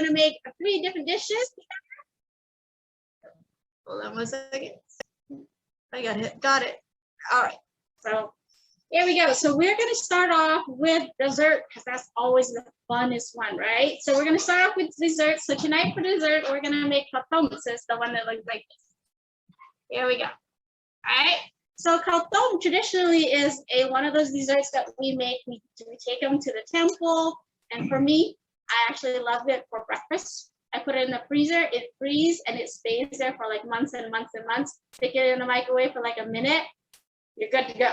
gonna make 3 different dishes. Hold on 1 second. I got it. All right, so here we go. So we're gonna start off with dessert because that's always the funnest one, right? So we're gonna start off with dessert. So tonight for dessert, we're gonna make Kow Thom, the one that looks like this. Here we go. All right. So Kow Thom traditionally is one of those desserts that we make. We take them to the temple, and for me, I actually love it for breakfast. I put it in the freezer, it freezes, and it stays there for like months and months and months. Stick it in the microwave for like a minute, you're good to go.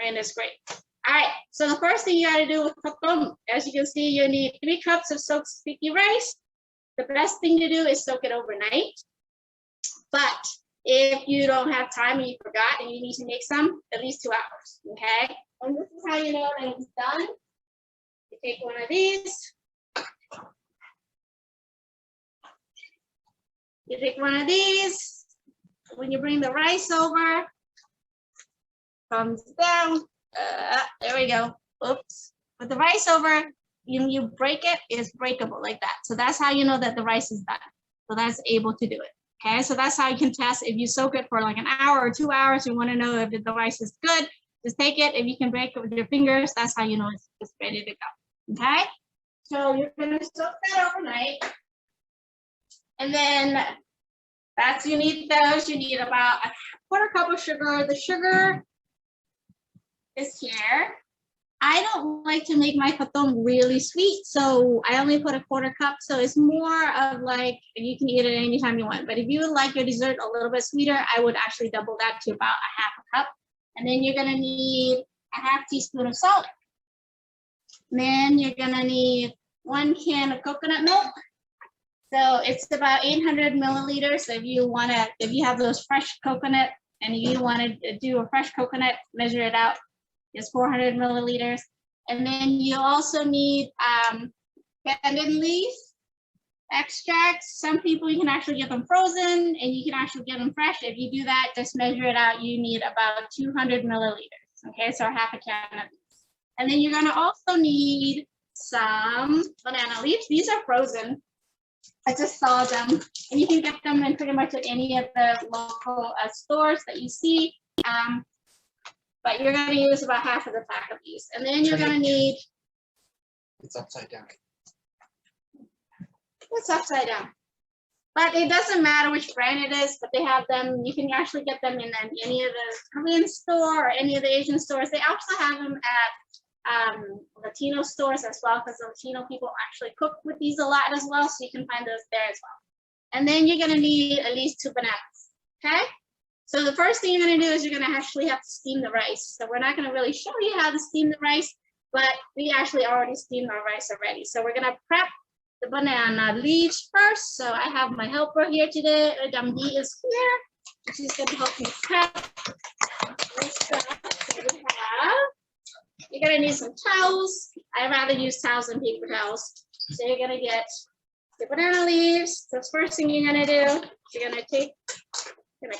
And it's great. All right, so the first thing you gotta do with Kow Thom, as you can see, you need 3 cups of soaked sticky rice. The best thing to do is soak it overnight. But if you don't have time and you forgot and you need to make some, at least 2 hours, okay? And this is how you know that it's done. You take one of these. You take one of these. When you bring the rice over, comes down. There we go. Oops. With the rice over, you break it, it's breakable like that. So that's how you know that the rice is done. So that's able to do it. Okay, so that's how you can test if you soak it for like an hour or 2 hours. You want to know if the rice is good. Just take it. If you can break it with your fingers, that's how you know it's ready to go. Okay, so you're gonna soak that overnight, and then you need those. You need about a 1/4 cup of sugar. The sugar is here. I don't like to make my Kow Thom really sweet, so I only put a 1/4 cup. So it's more of like, you can eat it anytime you want. But if you would like your dessert a little bit sweeter, I would actually double that to about a 1/2 cup. And then you're gonna need a 1/2 teaspoon of salt. And then you're gonna need 1 can of coconut milk. So it's about 800 milliliters. So if you have those fresh coconut and you want to do a fresh coconut, measure it out. It's 400 milliliters. And then you also need banyan leaf extracts. Some people, you can actually get them frozen and you can actually get them fresh. If you do that, just measure it out. You need about 200 milliliters. Okay, so 1/2 can of these. And then you're gonna also need some banana leaves. These are frozen. I just saw them. And you can get them in pretty much at any of the local stores that you see. But you're going to use about 1/2 of the pack of these. And then you're going to need... It's upside down. It's upside down. But it doesn't matter which brand it is, but they have them. You can actually get them in any of the Korean store or any of the Asian stores. They also have them at Latino stores as well, because the Latino people actually cook with these a lot as well. So you can find those there as well. And then you're going to need at least 2 bananas. Okay? So the first thing you're going to do is you're going to actually have to steam the rice. So we're not going to really show you how to steam the rice, but we actually already steamed our rice already. So we're going to prep the banana leaves first. So I have my helper here today. Damdi is here. She's going to help me prep this stuff. So you're going to need some towels. I rather use towels than paper towels. So you're going to get the banana leaves. So the first thing you're going to do, you're going to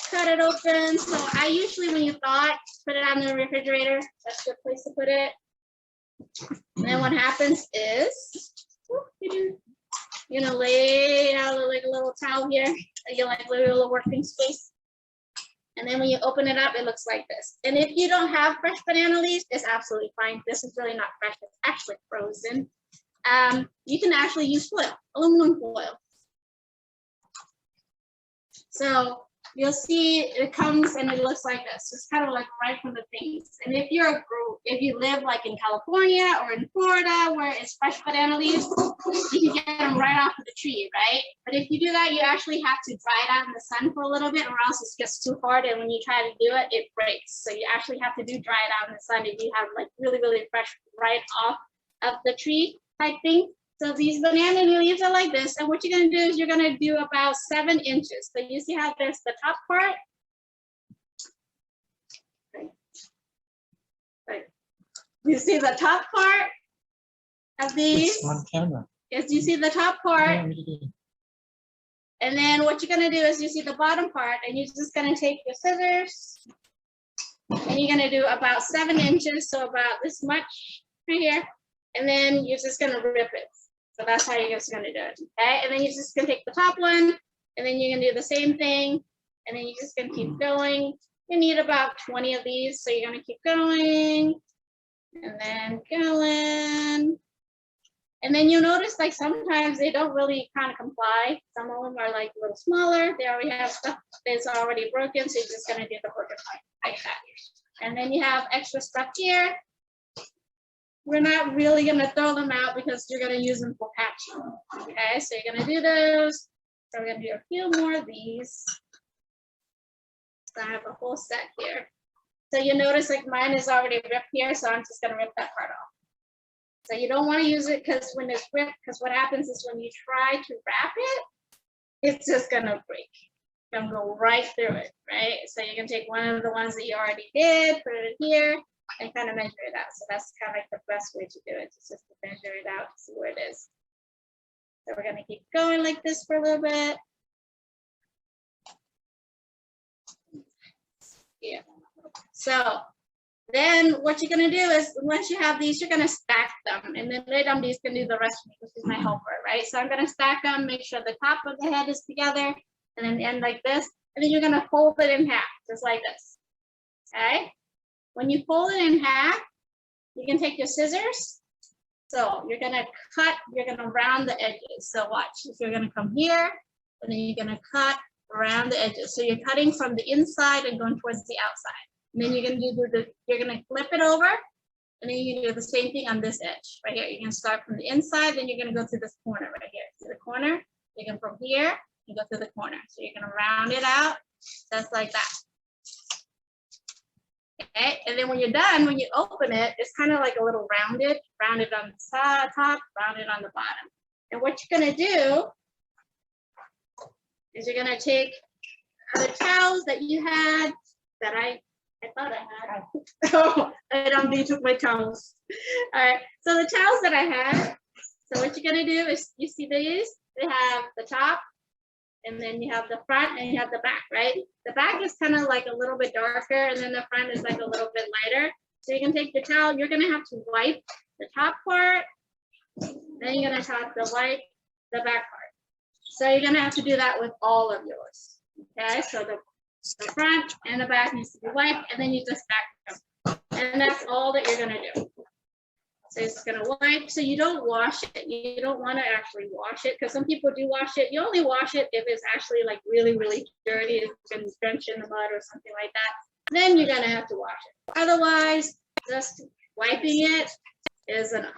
cut it open. So I usually, when you thaw it, put it on the refrigerator. That's a good place to put it. And then what happens is, you're gonna lay it out like a little towel here. You like a little working space. And then when you open it up, it looks like this. And if you don't have fresh banana leaves, it's absolutely fine. This is really not fresh, it's actually frozen. You can actually use foil, aluminum foil. So you'll see it comes and it looks like this. It's kind of like right from the things. And if you live like in California or in Florida where it's fresh banana leaves, you can get them right off of the tree, right? But if you do that, you actually have to dry it out in the sun for a little bit, or else it gets too hard. And when you try to do it, it breaks. So you actually have to dry it out in the sun if you have like really, really fresh right off of the tree type thing. So these banana leaves are like this, and what you're going to do is you're going to do about 7 inches. So you see how there's the top part? Right. You see the top part of these? It's on camera. Yes, you see the top part. Yeah, and then what you're going to do is you see the bottom part, and you're just going to take your scissors, and you're going to do about 7 inches, so about this much right here, and then you're just going to rip it. So that's how you're just gonna do it, okay? And then you're just gonna take the top one, and then you're gonna do the same thing, and then you're just gonna keep going. You need about 20 of these, so you're gonna keep going, and then going. And then you'll notice like sometimes they don't really kind of comply. Some of them are like a little smaller. They already have stuff that's already broken, so you're just gonna do the broken like that. And then you have extra stuff here. We're not really gonna throw them out because you're gonna use them for patching. Okay, so you're gonna do those. So we're gonna do a few more of these. So I have a whole set here. So you notice like mine is already ripped here, so I'm just gonna rip that part off. So you don't want to use it because when it's ripped, because what happens is when you try to wrap it, it's just gonna break. It's gonna go right through it, right? So you can take one of the ones that you already did, put it in here, and kind of measure it out. So that's kind of like the best way to do it, just to measure it out to see where it is. So we're gonna keep going like this for a little bit. Yeah. So then what you're gonna do is once you have these, you're gonna stack them, and then later these can do the rest of me, which is my helper, right? So I'm gonna stack them, make sure the top of the head is together, and then end like this, and then you're gonna fold it in half, just like this. Okay? When you fold it in half, you can take your scissors. So you're gonna cut, you're gonna round the edges. So watch, so you're gonna come here, and then you're gonna cut around the edges. So you're cutting from the inside and going towards the outside. And then you're gonna do you're gonna flip it over, and then you can do the same thing on this edge right here. You're gonna start from the inside, then you're gonna go to this corner right here. To the corner, you're gonna from here, you go to the corner. So you're gonna round it out, just like that. Okay, and then when you're done, when you open it, it's kind of like a little rounded on the top, rounded on the bottom. And what you're gonna do is you're gonna take the towels that you had, that I thought I had. Oh, and took my towels. All right, so the towels that I had, so what you're gonna do is, you see these? They have the top, and then you have the front, and you have the back, right? The back is kind of like a little bit darker, and then the front is like a little bit lighter. So you can take the towel, you're gonna have to wipe the top part, then you're gonna have to wipe the back part. So you're gonna have to do that with all of yours. Okay, so the front and the back needs to be wiped, and then you just stack them. And that's all that you're gonna do. So it's gonna wipe, so you don't wash it. You don't wanna actually wash it, because some people do wash it. You only wash it if it's actually like really, really dirty, it's been drenched in the mud or something like that. Then you're gonna have to wash it. Otherwise, just wiping it is enough.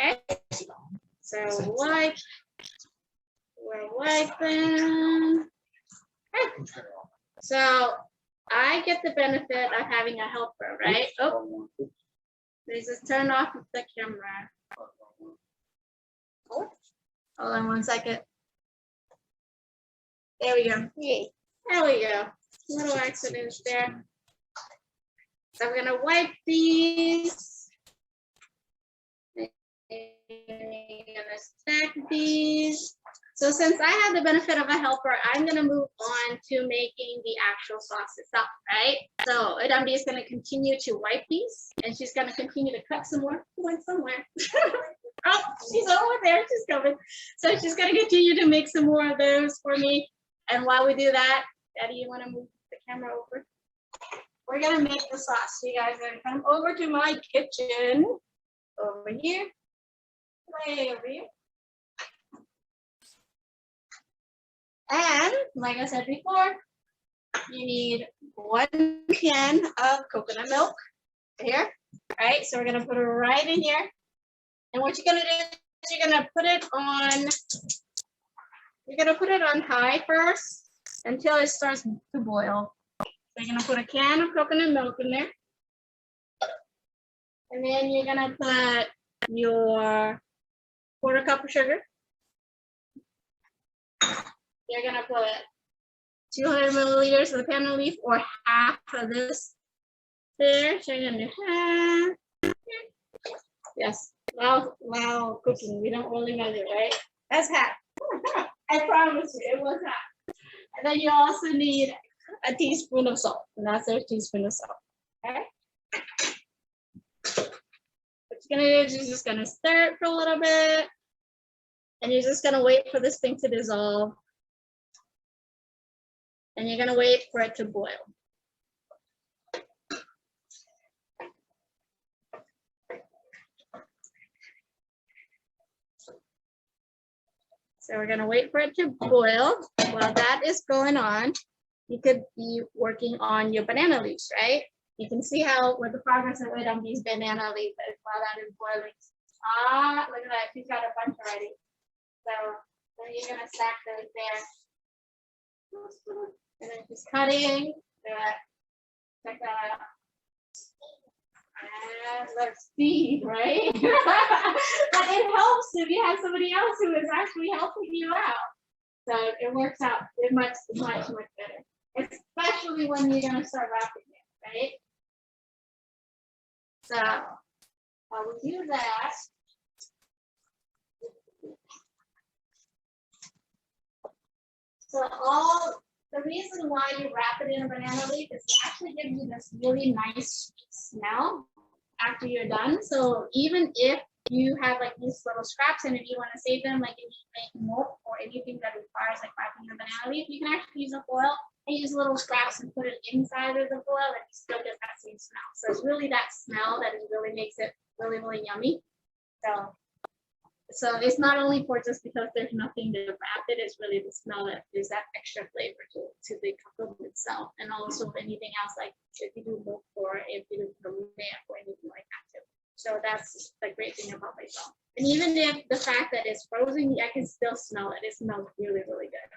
Okay, so wipe, we're wiping. Okay. So I get the benefit of having a helper, right? Oh, let's just turn off the camera. Hold on 1 second. There we go. Yay. There we go. Little accidents there. So I'm gonna wipe these. And I'm gonna stack these. So since I have the benefit of a helper, I'm gonna move on to making the actual sauce itself, right? So Edambi is gonna continue to wipe these, and she's gonna continue to cut some more. She went somewhere. Oh, she's over there, she's coming. So she's gonna continue to make some more of those for me. And while we do that, Daddy, you wanna move the camera over? We're gonna make the sauce. You guys are gonna come over to my kitchen. Over here, way over here. And like I said before, you need 1 can of coconut milk here, right? So we're gonna put it right in here. And what you're gonna do is you're gonna put it on high first until it starts to boil. So you're gonna put a can of coconut milk in there. And then you're gonna put your 1/4 cup of sugar. You're gonna put 200 milliliters of the panel leaf, or half of this there. So you're gonna do half. Yes, while cooking, we don't really measure, right? That's half. I promise you, it was half. And then you also need a teaspoon of salt, and that's a teaspoon of salt. Okay. What gonna do is you're just gonna stir it for a little bit, and you're just gonna wait for this thing to dissolve, and you're gonna wait for it to boil. So we're gonna wait for it to boil. While that is going on, you could be working on your banana leaves, right? You can see how with the progress I made on these banana leaves while that is boiling. Ah, look at that, she's got a bunch already. So then you're gonna stack those there. And then just cutting. Check that out. And let's see, right? But it helps if you have somebody else who is actually helping you out. So it works out much better. Especially when you're gonna start wrapping it, right? So while we do that, the reason why you wrap it in a banana leaf is it actually gives you this really nice sweet smell after you're done. So even if you have like these little scraps and if you want to save them, like if you make milk or anything that requires like wrapping your banana leaf, you can actually use a foil and use little scraps and put it inside of the foil and you still get that same smell. So it's really that smell that really makes it really, really yummy. So it's not only for just because there's nothing to wrap it, it's really the smell that gives that extra flavor to the cocoa itself. And also anything else, like if you do milk or if you do milk or anything like that too. So that's the great thing about Basil. And even if the fact that it's frozen, I can still smell it. It smells really, really good.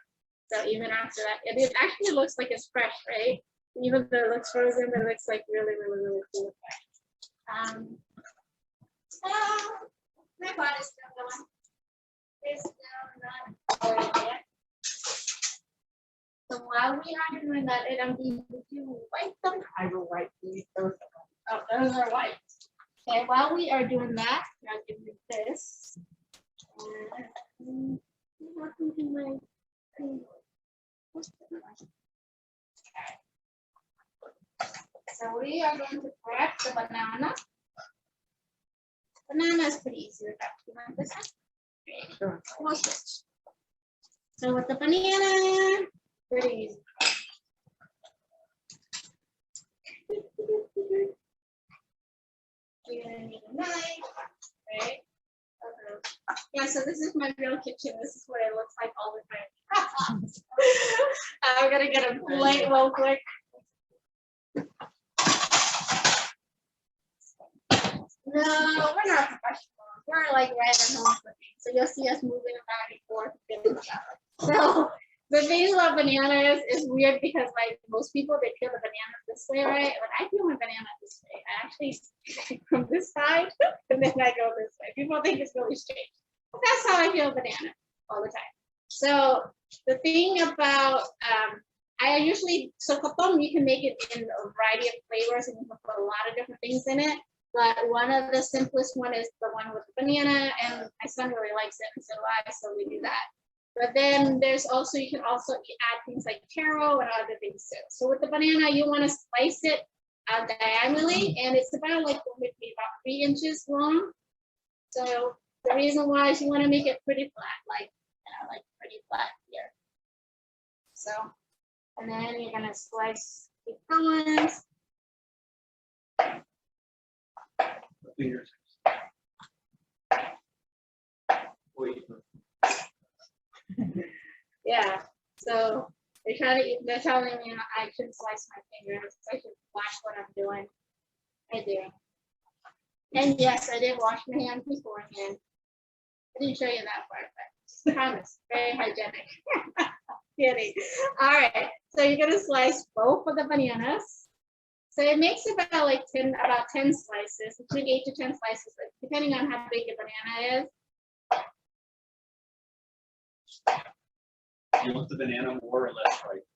So even after that, it actually looks like it's fresh, right? Even though it looks frozen, it looks like really, really, really cool. My pot is still going. It's still not boiled yet. So while we are doing that, I'm going to wipe them. I will wipe these. Those are white. Okay, while we are doing that, I'll give you this. So we are going to prep the banana. Banana is pretty easy to prep. You want this one? Sure. We'll switch. So with the banana, pretty easy. You're gonna need a knife, right? Okay. Yeah, so this is my real kitchen. This is what it looks like all the time. I'm gonna get a plate real quick. No, we're not professionals. We're like right at home cooking. So you'll see us moving back and forth. So the thing about bananas is weird because like most people, they peel the banana this way, right? But I peel my banana this way. I actually stick from this side and then I go this way. People think it's really strange. But that's how I peel a banana all the time. So the thing about, so Kow Thom, you can make it in a variety of flavors and you can put a lot of different things in it. But one of the simplest one is the one with the banana, and my son really likes it, and so do I, so we do that. But then there's also, you can also add things like taro and other things too. So with the banana, you want to slice it diagonally, and it's about like maybe about 3 inches long. So the reason why is you want to make it pretty flat, like pretty flat here. So, and then you're gonna slice, keep going. Fingers. Yeah, so they're telling me I shouldn't slice my fingers. I should watch what I'm doing. I do. And yes, I did wash my hands beforehand. I didn't show you that part, but I promise, very hygienic. Kidding. All right, so you're gonna slice both of the bananas. So it makes about 10 slices, between 8 to 10 slices, depending on how big the banana is. You want the banana more or less ripe?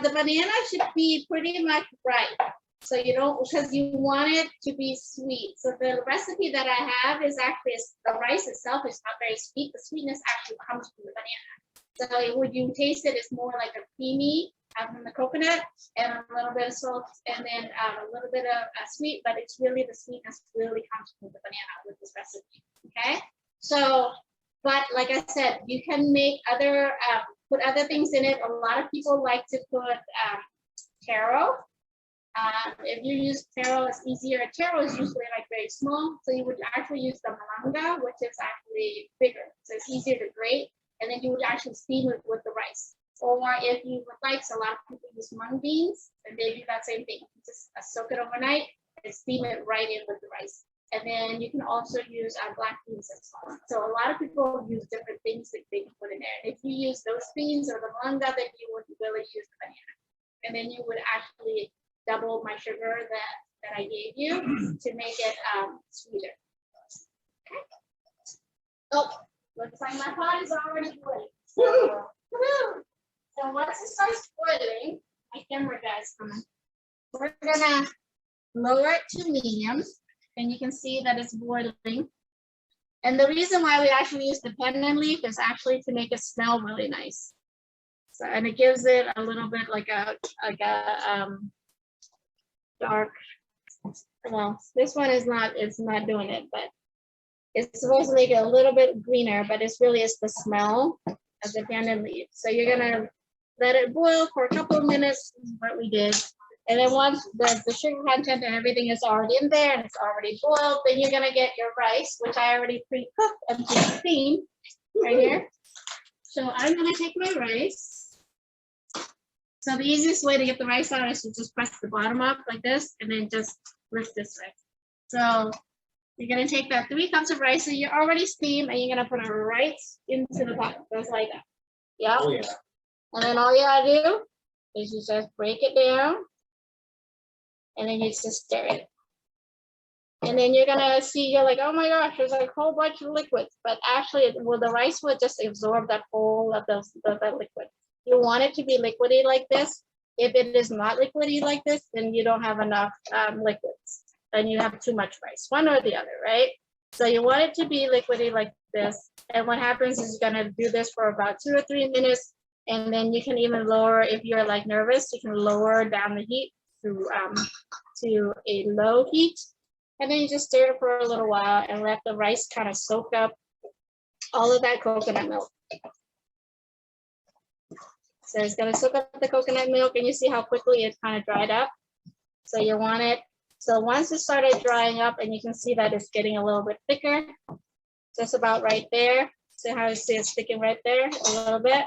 The banana should be pretty much ripe. So you don't, because you want it to be sweet. So the recipe that I have is actually, the rice itself is not very sweet. The sweetness actually comes from the banana. So when you taste it, it's more like a creamy having the coconut and a little bit of salt and then a little bit of sweet, but it's really the sweetness really comes from the banana with this recipe. Okay, so but like I said, you can make other put other things in it. A lot of people like to put taro. If you use taro, it's easier. Taro is usually like very small, so you would actually use the malanga, which is actually bigger, so it's easier to grate, and then you would actually steam it with the rice. Or if you would like, so a lot of people use mung beans, and they do that same thing. Just soak it overnight and steam it right in with the rice. And then you can also use black beans as well. So a lot of people use different things that they can put in there. And if you use those beans or the malanga, then you would really use the banana. And then you would actually double my sugar that I gave you to make it sweeter. Okay. Oh, looks like my pot is already boiling. So once it starts boiling, my camera guy's coming. We're gonna lower it to medium, and you can see that it's boiling. And the reason why we actually use the pandan leaf is actually to make it smell really nice. So, and it gives it a little bit like a dark. Well, this one is not. It's not doing it, but it's supposed to make it a little bit greener. But it's really is the smell of the pandan leaf. So you're gonna let it boil for a couple of minutes. This is what we did. And then once the sugar content and everything is already in there and it's already boiled, then you're gonna get your rice, which I already pre-cooked and pre-steamed right here. So I'm gonna take my rice. So the easiest way to get the rice out is to just press the bottom up like this and then just lift this way. So you're gonna take that 3 cups of rice that you already steamed and you're gonna put it right into the pot, just like that. Yep. Oh, yeah. And then all you gotta do is you just break it down. And then you just stir it. And then you're gonna see, you're like, oh my gosh, there's like a whole bunch of liquids. But actually, well, the rice will just absorb that whole of the liquid. You want it to be liquidy like this. If it is not liquidy like this, then you don't have enough liquids. Then you have too much rice, one or the other, right? So you want it to be liquidy like this. And what happens is you're gonna do this for about 2 or 3 minutes. And then you can even lower, if you're like nervous, you can lower down the heat to a low heat, and then you just stir it for a little while and let the rice kind of soak up all of that coconut milk. So it's going to soak up the coconut milk, and you see how quickly it kind of dried up. So you want it, so once it started drying up, and you can see that it's getting a little bit thicker, just about right there. So how you see it's sticking right there a little bit.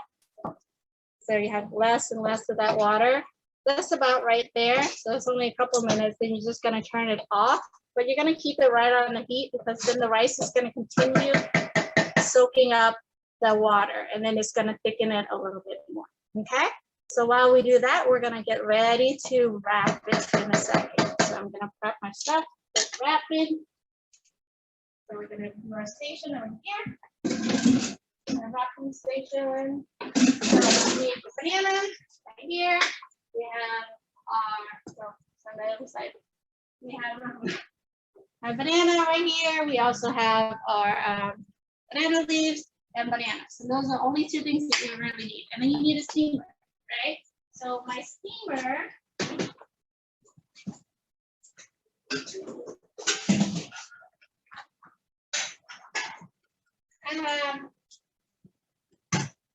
So you have less and less of that water. That's about right there. So it's only a couple minutes, then you're just gonna turn it off, but you're gonna keep it right on the heat because then the rice is gonna continue soaking up the water and then it's gonna thicken it a little bit more, okay? So while we do that, we're gonna get ready to wrap it in a second. So I'm gonna prep my stuff, get wrapping. So we're gonna do our station over here. Our wrapping station. So we need the banana right here. We have on the other side. We have our banana right here. We also have our banana leaves and bananas. So those are the only 2 things that you really need. And then you need a steamer, right? So my steamer.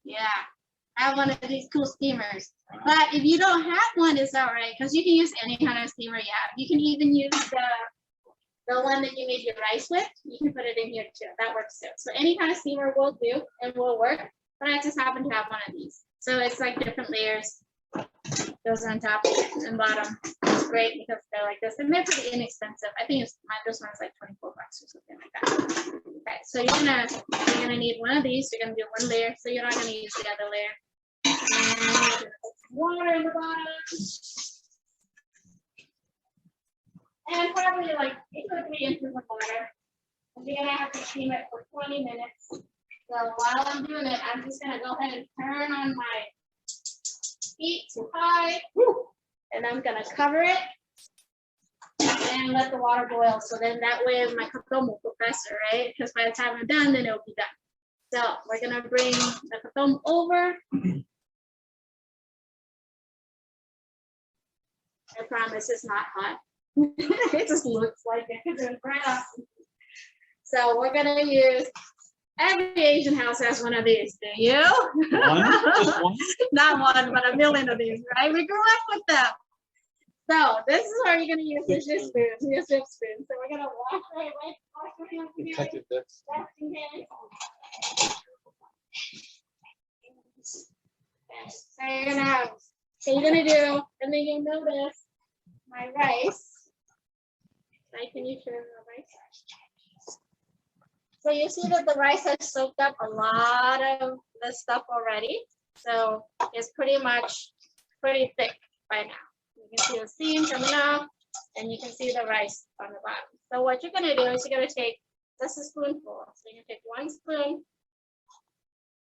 Yeah, I have one of these cool steamers. But if you don't have one, it's all right, because you can use any kind of steamer you have. You can even use the one that you made your rice with. You can put it in here too. That works too. So any kind of steamer will do and will work. But I just happen to have one of these. So it's like different layers. Goes on top and bottom. It's great because they're like this. And they're pretty inexpensive. I think this one's like 24 bucks or something like that. Okay, so you're gonna need one of these. You're gonna do 1 layer, so you're not gonna use the other layer. And you're gonna put some water in the bottom. And probably like 2 or 3 inches of water. And you're gonna have to steam it for 20 minutes. So while I'm doing it, I'm just gonna go ahead and turn on my heat to high. And I'm gonna cover it and let the water boil. So then that way my kow thom will cook faster, right? Because by the time I'm done, then it'll be done. So we're gonna bring the kow thom over. I promise it's not hot. It just looks like it because it's right up. So we're gonna use, every Asian house has one of these, do you? One? Just one? Not one, but a million of these, right? We grew up with them. So this is where you're gonna use your soup spoon, your soup spoon. So we're gonna wash our hands here. Cut it, that's- Washing hands. So you're gonna do, and then you'll notice my rice. Right, can you show the rice? So you see that the rice has soaked up a lot of the stuff already. So it's pretty thick by now. You can see the steam coming up, and you can see the rice on the bottom. So what you're gonna do is you're gonna take just a spoonful. So you're gonna take 1 spoon.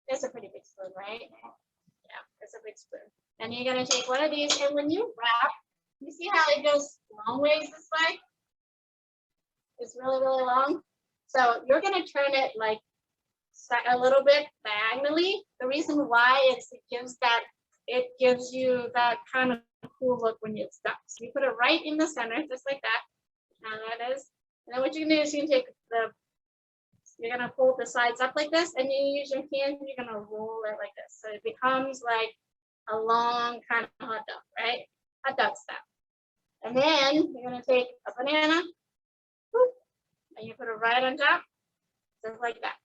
It's a pretty big spoon, right? Yeah, it's a big spoon. And you're gonna take one of these, and when you wrap, you see how it goes long ways this way? It's really, really long. So you're gonna turn it like a little bit diagonally. The reason why is it gives you that kind of cool look when it's stuck. So you put it right in the center, just like that. And that is. And then what you're gonna do is you're gonna fold the sides up like this, and you use your hand, you're gonna roll it like this. So it becomes like a long kind of hot dog, right? Hot dog style. And then you're gonna take a banana, and you put it right on top, just like that.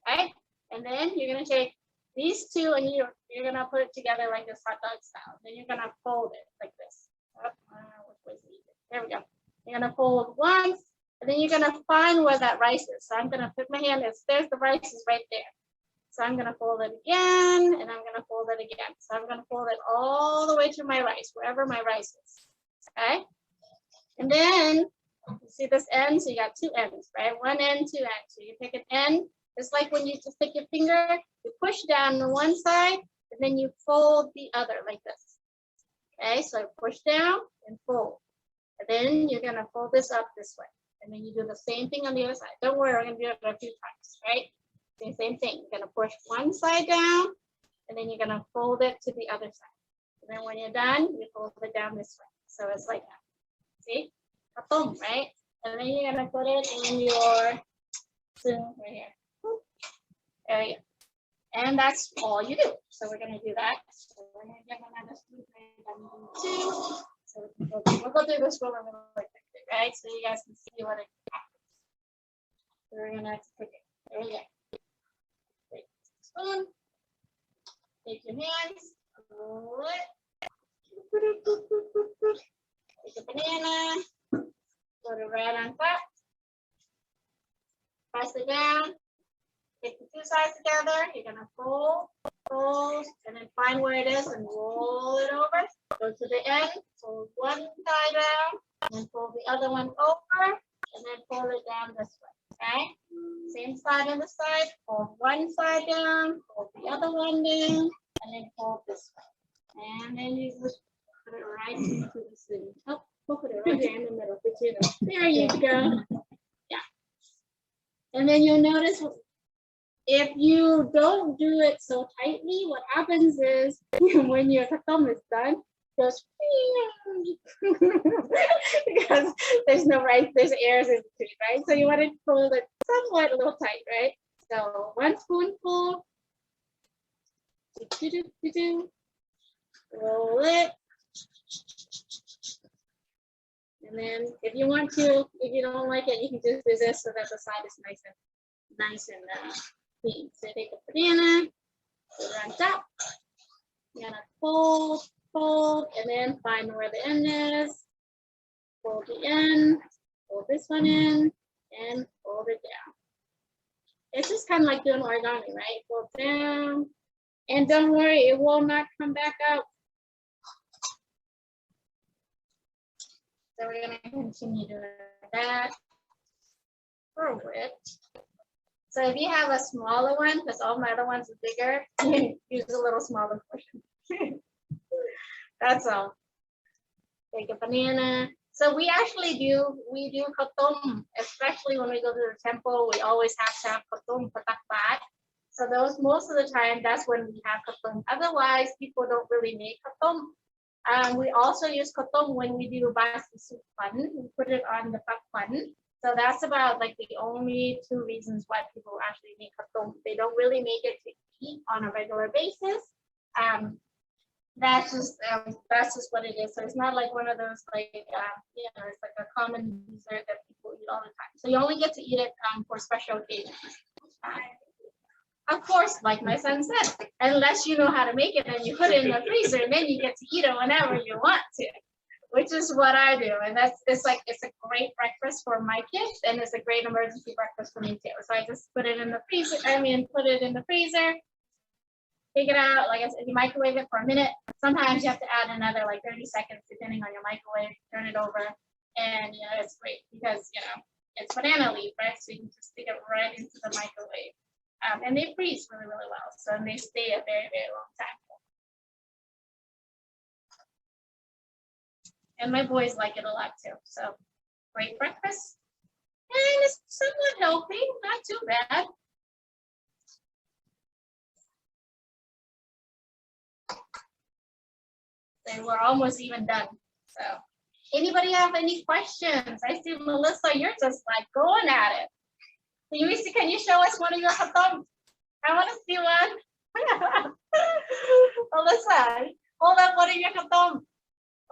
Right? And then you're gonna take these two, and you're gonna put it together like this hot dog style. Then you're gonna fold it like this. Which way is it easier? There we go. You're gonna fold once, and then you're gonna find where that rice is. So I'm gonna put my hand, there's the rice is right there. So I'm gonna fold it again, and I'm gonna fold it again. So I'm gonna fold it all the way to my rice, wherever my rice is. Okay? And then you see this end, so you got 2 ends, right? 1 end, 2 ends. So you pick an end. It's like when you just take your finger, you push down on one side, and then you fold the other like this. Okay, so push down and fold. And then you're gonna fold this up this way. And then you do the same thing on the other side. Don't worry, we're gonna do it a few times, right? Same thing. You're gonna push one side down, and then you're gonna fold it to the other side. And then when you're done, you fold it down this way. So it's like that. See? Kow Thom, right? And then you're gonna put it in your spoon right here. There you go. And that's all you do. So we're gonna do that. So we're gonna get another spoon too. So we'll go through this really quickly, right? So you guys can see what it happens. So we're gonna cook it. There we go. Take the spoon. Take your hands. Roll it. Take a banana. Put it right on top. Press it down. Take the 2 sides together. You're gonna fold, and then find where it is and roll it over. Go to the end, fold one side down, and then fold the other one over, and then fold it down this way. Okay? Same side on the side. Fold one side down, fold the other one down, and then fold this way. And then you just put it right into the spoon. Oh, we'll put it right there in the middle. There you go. Yeah. And then you'll notice, if you don't do it so tightly, what happens is when your Kow Thom is done, it goes because there's no rice, there's airs in between, right? So you want to fold it somewhat a little tight, right? So 1 spoonful, roll it, and then if you want to, if you don't like it, you can just do this so that the side is nice and clean. So take a banana, put it on top. You're gonna fold, and then find where the end is. Fold the end, fold this one in, and fold it down. It's just kind of like doing origami, right? Fold down, and don't worry, it will not come back up. So we're gonna continue doing that for a bit. So if you have a smaller one, because all my other ones are bigger, you can use a little smaller portion. That's all. Take a banana. So we do Kow Thom, especially when we go to the temple. We always have to have Kow Thom Padaek. So most of the time, that's when we have Kow Thom. Otherwise, people don't really make Kow Thom. We also use Kow Thom when we do Basil soup fun. We put it on the pak fun. So that's about like the only two reasons why people actually make Kow Thom. They don't really make it to eat on a regular basis. That's just what it is. So it's not like one of those like it's like a common dessert that people eat all the time. So you only get to eat it for special occasions. Of course, like my son said, unless you know how to make it and you put it in the freezer, and then you get to eat it whenever you want to, which is what I do. And it's a great breakfast for my kids, and it's a great emergency breakfast for me too. So I just put it in the freezer. Put it in the freezer. Take it out, like I said, you microwave it for a minute. Sometimes you have to add another like 30 seconds depending on your microwave. Turn it over, and it's great because it's banana leaf, right? So you can just stick it right into the microwave. And they freeze really, really well. So they stay a very, very long time. And my boys like it a lot too. So great breakfast. And it's somewhat healthy, not too bad. And we're almost even done. So anybody have any questions? I see Melissa, you're just like going at it. Can you show us one of your Kow Thom? I want to see one. Melissa, hold up one of your Kow Thom.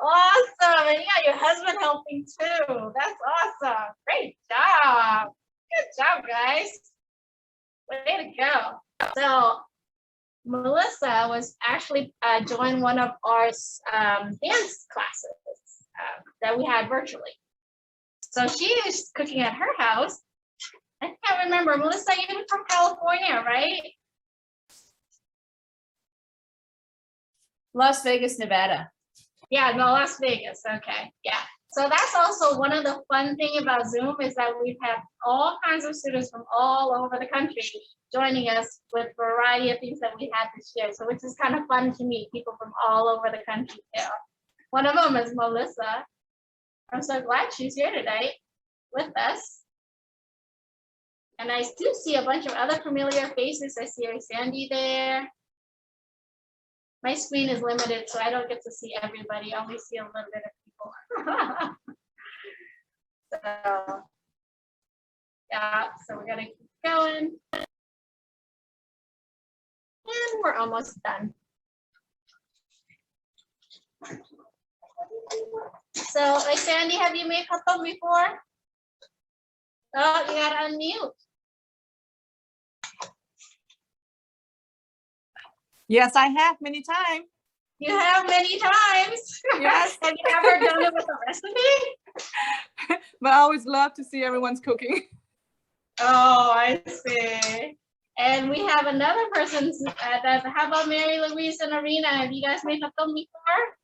Awesome. And you got your husband helping too. That's awesome. Great job. Good job, guys. Way to go. So Melissa was actually joined one of our dance classes that we had virtually. So she is cooking at her house. I can't remember. Melissa, you're from California, right? Las Vegas, Nevada. Yeah, no, Las Vegas. Okay, yeah. So that's also one of the fun thing about Zoom is that we've had all kinds of students from all over the country joining us with a variety of things that we had this year. So which is kind of fun to meet people from all over the country too. One of them is Melissa. I'm so glad she's here tonight with us. And I do see a bunch of other familiar faces. I see Sandy there. My screen is limited, so I don't get to see everybody. I only see a little bit of people. So, yeah, so we're gonna keep going. And we're almost done. So, like Sandy, have you made Kow Thom before? Oh, you gotta unmute. Yes, I have many times. You have many times. Yes. Have you ever done it with a recipe? But I always love to see everyone's cooking. Oh, I see. And we have another person. How about Mary Louise and Arena? Have you guys made Kow Thom before?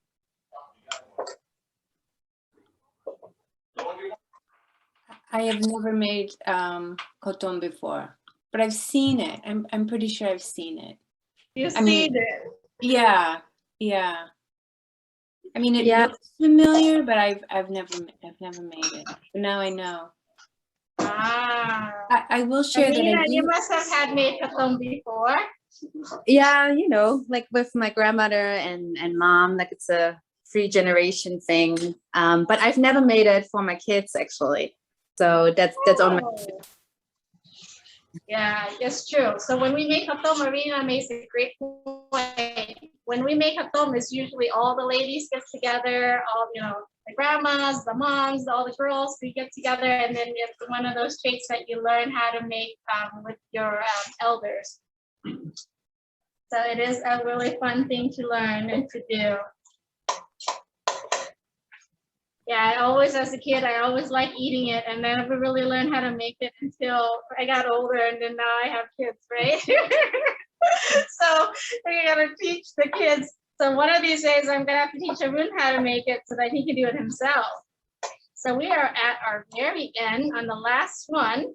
I have never made Kow Thom before, but I've seen it. I'm pretty sure I've seen it. You've seen it. Yeah. I mean, it looks familiar, but I've never made it. But now I know. Ah. I will share Arena, that I do. you must have had made Kow Thom before. Yeah, like with my grandmother and mom, like it's a 3-generation thing. But I've never made it for my kids actually. So that's on my. Yeah, it's true. So when we make Kow Thom, Marina makes a great point. When we make Kow Thom, it's usually all the ladies get together, all the grandmas, the moms, all the girls, we get together, and then it's one of those traits that you learn how to make with your elders. So it is a really fun thing to learn and to do. Yeah, I always, as a kid, I always liked eating it, and I never really learned how to make it until I got older, and then now I have kids, right? So we gotta teach the kids. So one of these days, I'm gonna have to teach Arun how to make it so that he can do it himself. So we are at our very end on the last one.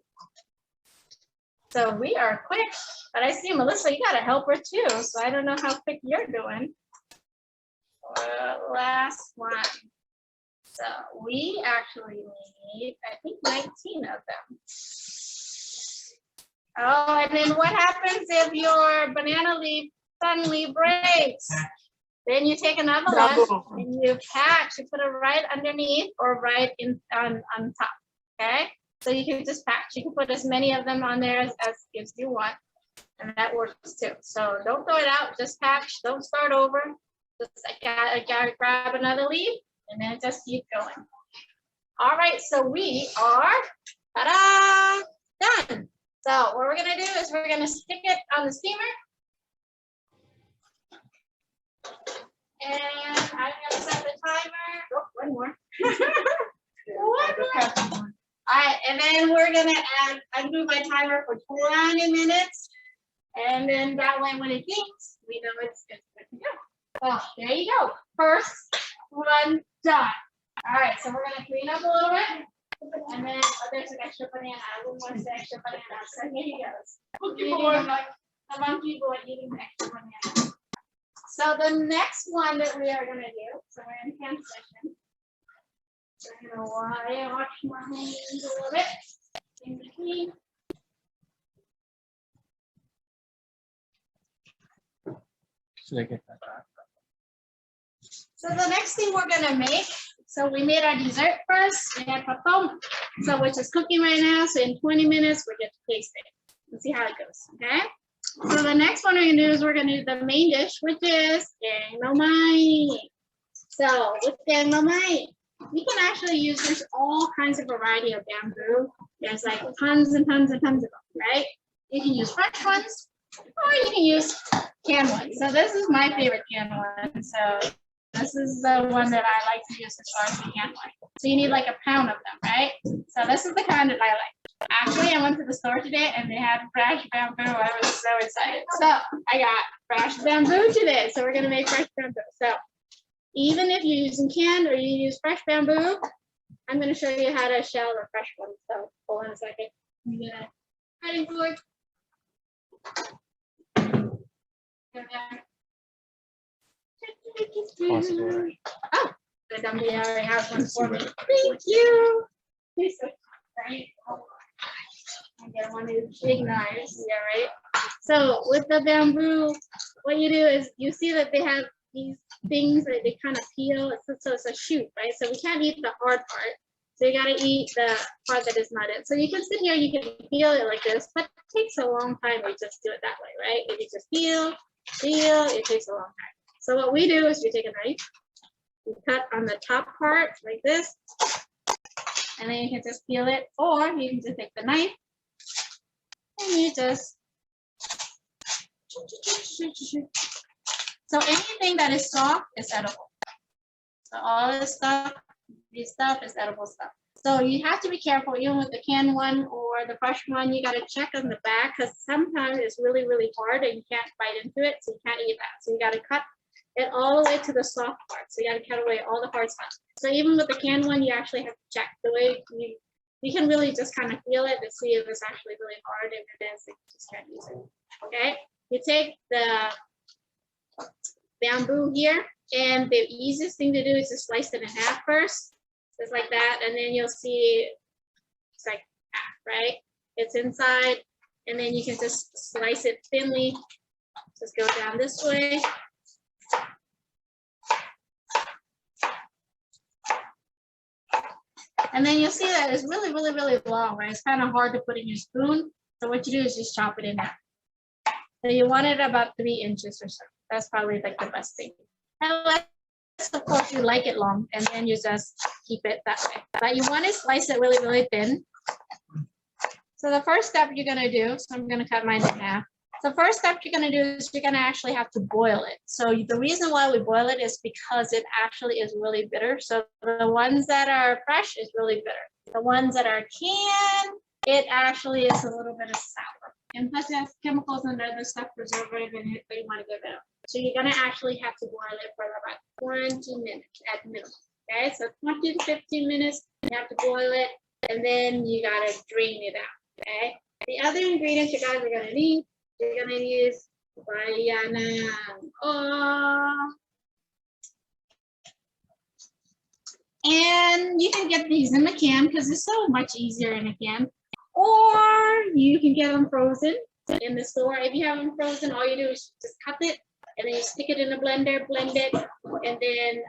So we are quick, but I see Melissa, you gotta help her too. So I don't know how quick you're doing. Last one. So we actually need, I think, 19 of them. Oh, and then what happens if your banana leaf suddenly breaks? Then you take another Bravo. one and you patch. You put it right underneath or right in on top. Okay. So you can just patch. You can put as many of them on there as you want, and that works too. So don't throw it out. Just patch. Don't start over. Just I gotta grab another leaf and then just keep going. All right. So we are ta-da, done. So what we're gonna do is we're gonna stick it on the steamer. And I'm gonna set the timer. Oh, one more. One more. All right, and then we're gonna undo my timer for 20 minutes. And then that way when it beeps, we know it's good to go. Oh, there you go. First one done. All right, so we're gonna clean up a little bit. And then there's an extra banana. I wouldn't want the extra banana. So here he goes. The monkey boy eating the extra banana. So the next one that we are gonna do, so we're in hand session. We're gonna wash my hands a little bit in between. Should I get that back? So the next thing we're gonna make, so we made our dessert first. We had Kow Thom, so which is cooking right now. So in 20 minutes, we're gonna taste it and see how it goes. Okay. So the next one we're gonna do is we're gonna do the main dish, which is Naw Mai. So with Naw Mai, you can actually use, there's all kinds of variety of bamboo. There's like tons and tons and tons of them, right? You can use fresh ones or you can use canned ones. So this is my favorite canned one. So this is the one that I like to use as far as the canned one. So you need like a pound of them, right? So this is the kind that I like. Actually, I went to the store today and they had fresh bamboo. I was so excited. So I got fresh bamboo today. So we're gonna make fresh bamboo. So even if you're using canned or you use fresh bamboo, I'm gonna show you how to shell the fresh one. So hold on a second. I'm gonna cutting board. Oh, the dummy already has one for me. Thank you. He's so great. I get one of these big knives. Yeah, right. So with the bamboo, what you do is you see that they have these things that they kind of peel. So it's a shoot, right? So we can't eat the hard part. So you gotta eat the part that is not it. So you can sit here, you can peel it like this, but it takes a long time. We just do it that way, right? If you just peel, it takes a long time. So what we do is we take a knife, we cut on the top part like this, and then you can just peel it, or you can just take the knife and you just. So anything that is soft is edible. So all this stuff is edible stuff. So you have to be careful, even with the canned one or the fresh one, you gotta check on the back because sometimes it's really, really hard and you can't bite into it, so you can't eat that. So you gotta cut it all the way to the soft part. So you gotta cut away all the hard stuff. So even with the canned one, you actually have to check the way you can really just kind of feel it to see if it's actually really hard. If it is, you just can't use it. Okay, you take the bamboo here, and the easiest thing to do is to slice it in half first, just like that, and then you'll see it's like half, right? It's inside, and then you can just slice it thinly. Just go down this way. And then you'll see that it's really, really, really long, right? It's kind of hard to put in your spoon. So what you do is just chop it in half. So you want it about 3 inches or so. That's probably like the best thing. Unless, of course, you like it long, and then you just keep it that way. But you want to slice it really, really thin. So the first step you're gonna do, so I'm gonna cut mine in half. The first step you're gonna do is you're gonna actually have to boil it. So the reason why we boil it is because it actually is really bitter. So the ones that are fresh is really bitter. The ones that are canned, it actually is a little bit of sour. And plus it has chemicals and other stuff preservative in it, but you want to get rid of. So you're gonna actually have to boil it for about 20 minutes at minimum. Okay, so 20 to 15 minutes, you have to boil it, and then you gotta drain it out. Okay. The other ingredients you guys are gonna need, you're gonna use bayanang. And you can get these in the can because it's so much easier in a can. Or you can get them frozen in the store. If you have them frozen, all you do is just cut it and then you stick it in the blender, blend it, and then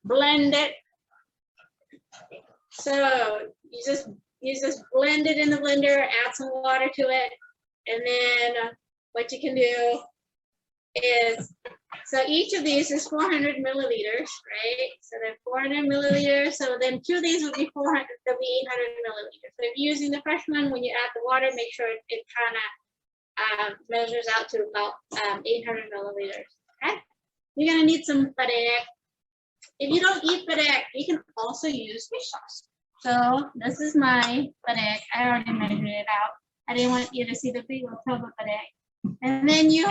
blend it. So you just blend it in the blender, add some water to it, and then what you can do is, so each of these is 400 milliliters, right? So they're 400 milliliters. So then 2 of these will be 400, they'll be 800 milliliters. So if you're using the fresh one, when you add the water, make sure it kind of measures out to about 800 milliliters. Okay. You're gonna need some Padaek. If you don't eat Padaek, you can also use fish sauce. So this is my Padaek. I already measured it out. I didn't want you to see the big little tub of Padaek. And then you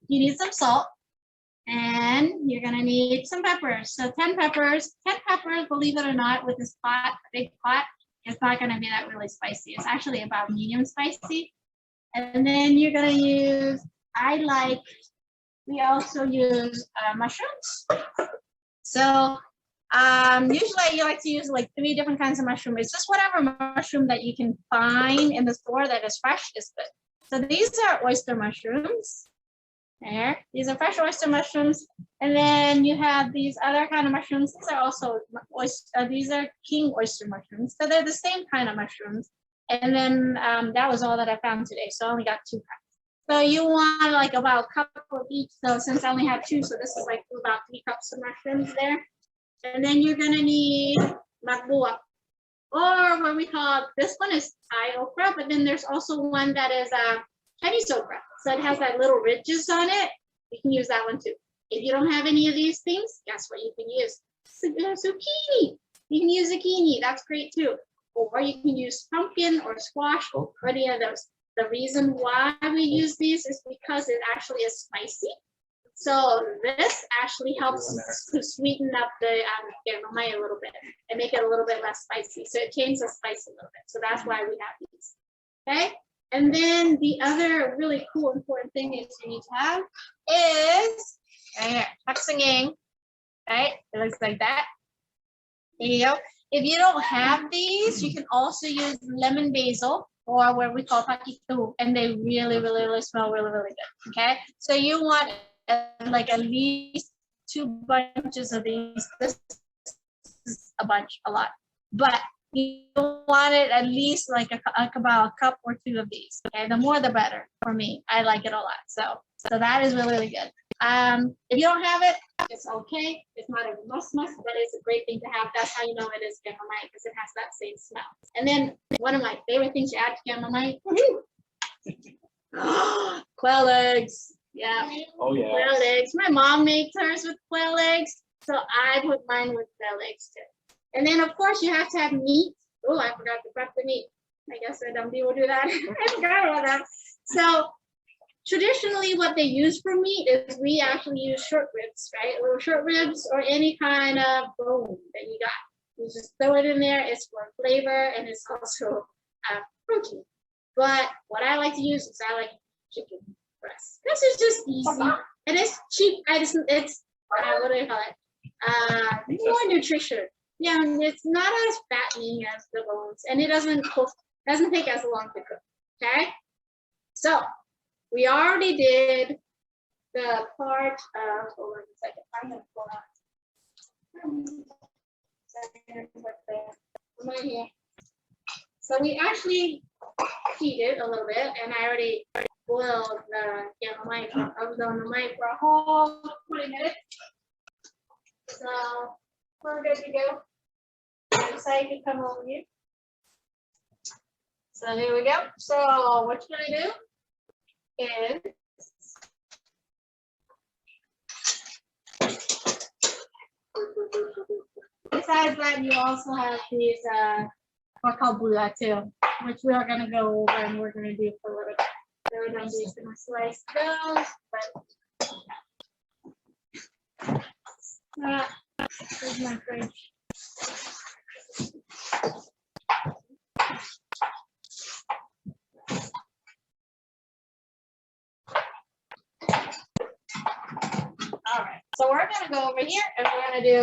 need some salt, and you're gonna need some peppers. So 10 peppers, believe it or not, with this pot, a big pot, it's not gonna be that really spicy. It's actually about medium spicy. And then you're gonna use, we also use mushrooms. So usually you like to use like 3 different kinds of mushroom. It's just whatever mushroom that you can find in the store that is fresh is good. So these are oyster mushrooms. There, these are fresh oyster mushrooms. And then you have these other kind of mushrooms. These are also these are king oyster mushrooms. So they're the same kind of mushrooms. And then that was all that I found today. So I only got 2 cups. So you want like about a cup of each. So since I only have 2, so this is like about 3 cups of mushrooms there. And then you're gonna need magbuak, or what we call, this one is Thai okra, but then there's also one that is Chinese okra. So it has that little ridges on it. You can use that one too. If you don't have any of these things, guess what you can use? Zucchini. You can use zucchini. That's great too. Or you can use pumpkin or squash or any of those. The reason why we use these is because it actually is spicy. So this actually helps to sweeten up the Naw Mai a little bit and make it a little bit less spicy. So it changes the spice a little bit. So that's why we have these. Okay. And then the other really cool, important thing is you need to have is right here, paksanging. Right? It looks like that. There you go. If you don't have these, you can also use lemon basil, or what we call pakitu, and they really smell really good. Okay. So you want like at least 2 bunches of these. This is a bunch, a lot, but you want it at least like about a cup or 2 of these. Okay, the more the better for me. I like it a lot. So that is really good. If you don't have it, it's okay. It's not a must, but it's a great thing to have. That's how you know it is Jeow Mai, because it has that same smell. And then one of my favorite things to add to Jeow Mai, quail eggs. Yeah. Oh yeah. Quail eggs. My mom makes hers with quail eggs, so I put mine with quail eggs too. And then of course you have to have meat. Oh, I forgot to prep the meat. I guess some people do that. I forgot about that. So traditionally what they use for meat is we actually use short ribs, right? Little short ribs or any kind of bone that you got. You just throw it in there. It's for flavor and it's also protein. But what I like to use is I like chicken breast. This is just easy and it's cheap. It's what do you call it? More nutrition. Yeah, it's not as fattening as the bones, and it doesn't take as long to cook. Okay, so we already did the part of. Hold on a second. I'm gonna pull out. Right here. So we actually heated a little bit, and I already boiled the Naw Mai for a whole 20 minutes. So we're good to go. So you can come over here. So here we go. So what you're gonna do is besides that, you also have these what called bula too, which we are gonna go over and we're gonna do for a little bit. So we're gonna do some slice those, but here's my fridge. All right, so we're gonna go over here and we're gonna do,